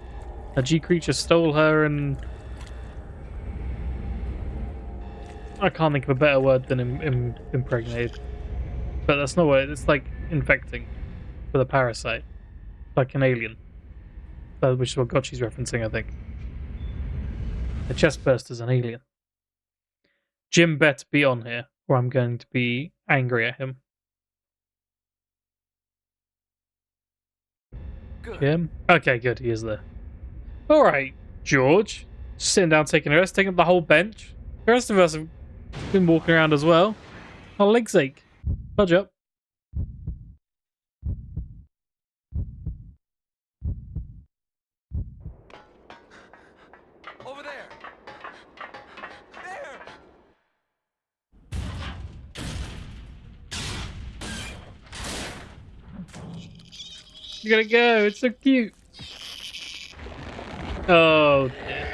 A G creature stole her and... I can't think of a better word than impregnated. But that's not what it's like. Infecting with a parasite. Like an alien. Which is what Gotchi's referencing, I think. The chest burster's an alien. Jim better be on here, or I'm going to be angry at him. Good. Jim? Okay, good, he is there. Alright, George. Just sitting down taking a rest, taking up the whole bench. The rest of us have been walking around as well. Our legs ache. Budge up. Over there. There. You gotta go, it's so cute. Oh dear.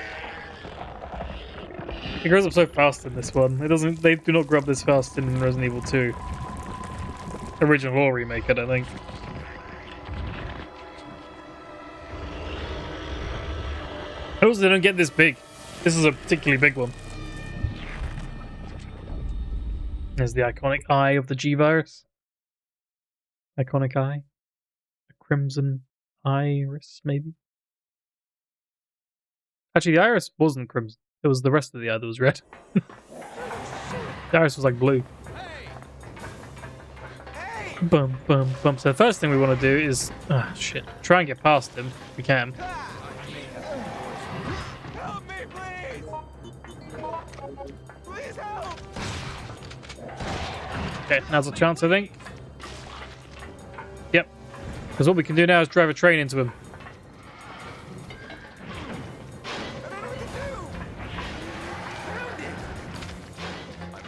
It grows up so fast in this one. They do not grow up this fast in Resident Evil 2. Original or remake, I don't think. Also, they don't get this big. This is a particularly big one. There's the iconic eye of the G-Virus. Iconic eye. A crimson iris, maybe? Actually, the iris wasn't crimson. It was the rest of the eye that was red. The iris was like blue. Bum, bum, bum. So the first thing we want to do is... Ah, shit. Try and get past him, if we can. Help me, please. Please help. Okay, now's a chance, I think. Yep. Because what we can do now is drive a train into him.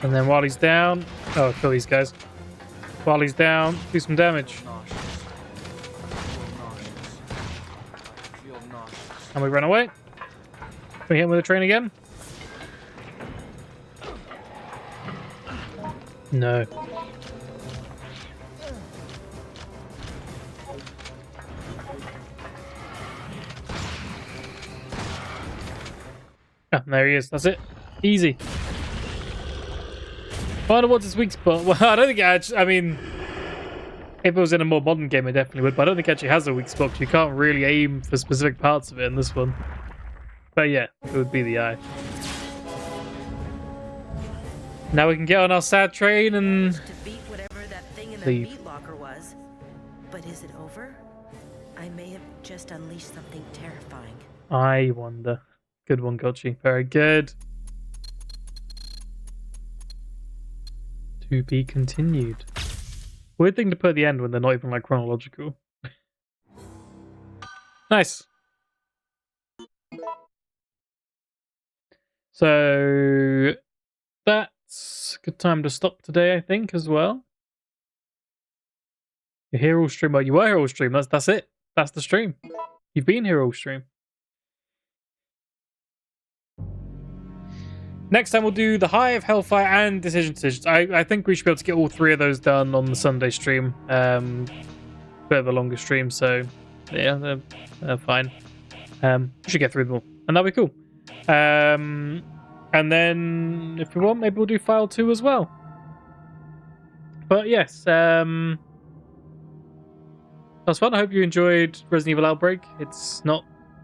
And then while he's down... Oh, kill these guys. While he's down, do some damage. And we run away. Can we hit him with a train again? No. Ah, there he is. That's it. Easy. I wonder what's his weak spot. Well, I don't think I mean... If it was in a more modern game, it definitely would. But I don't think it actually has a weak spot. You can't really aim for specific parts of it in this one. But yeah, it would be the eye. Now we can get on our sad train and Defeat whatever that thing in the leave. meat locker was. But is it over? I may have just unleashed something terrifying. I wonder. Good one, Gotchi. Very good. To be continued. Weird thing to put at the end when they're not even like chronological. Nice. So that's a good time to stop today, I think, as well. You're here all stream. Well, you were here all stream. That's it. That's the stream. You've been here all stream. Next time we'll do the Hive, Hellfire, and Decisions. I think we should be able to get all three of those done on the Sunday stream. Bit of a longer stream, so yeah, they're fine. We should get through them all, and that'll be cool. And then, if we want, maybe we'll do File 2 as well. But yes, that was fun. I hope you enjoyed Resident Evil Outbreak. It's not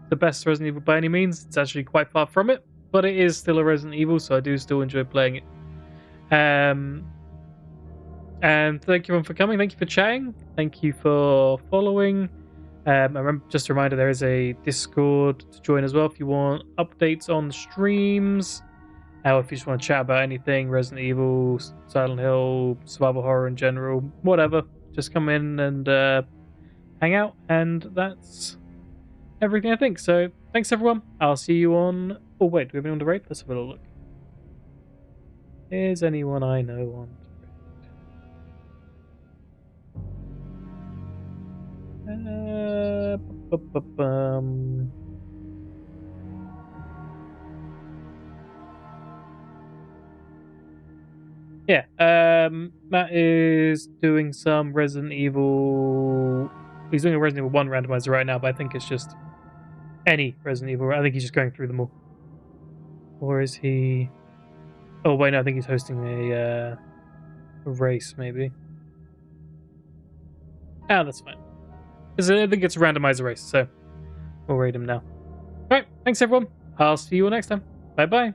the best Resident Evil by any means. It's actually quite far from it. But it is still a Resident Evil, so I do still enjoy playing it. And thank you everyone for coming. Thank you for chatting. Thank you for following. Just a reminder, there is a Discord to join as well if you want updates on the streams. Or if you just want to chat about anything, Resident Evil, Silent Hill, survival horror in general, whatever. Just come in and hang out. And that's everything, I think. So thanks everyone. I'll see you on... Oh wait, do we have anyone to rate? Let's have a little look. Is anyone I know on to rate? Yeah, Matt is doing some Resident Evil... He's doing a Resident Evil 1 randomizer right now, but I think it's just any Resident Evil. I think he's just going through them all. Or is he... Oh, wait, no, I think he's hosting a race, maybe. Ah, that's fine. I think it's a randomizer race, so we'll rate him now. Alright, thanks everyone. I'll see you all next time. Bye-bye.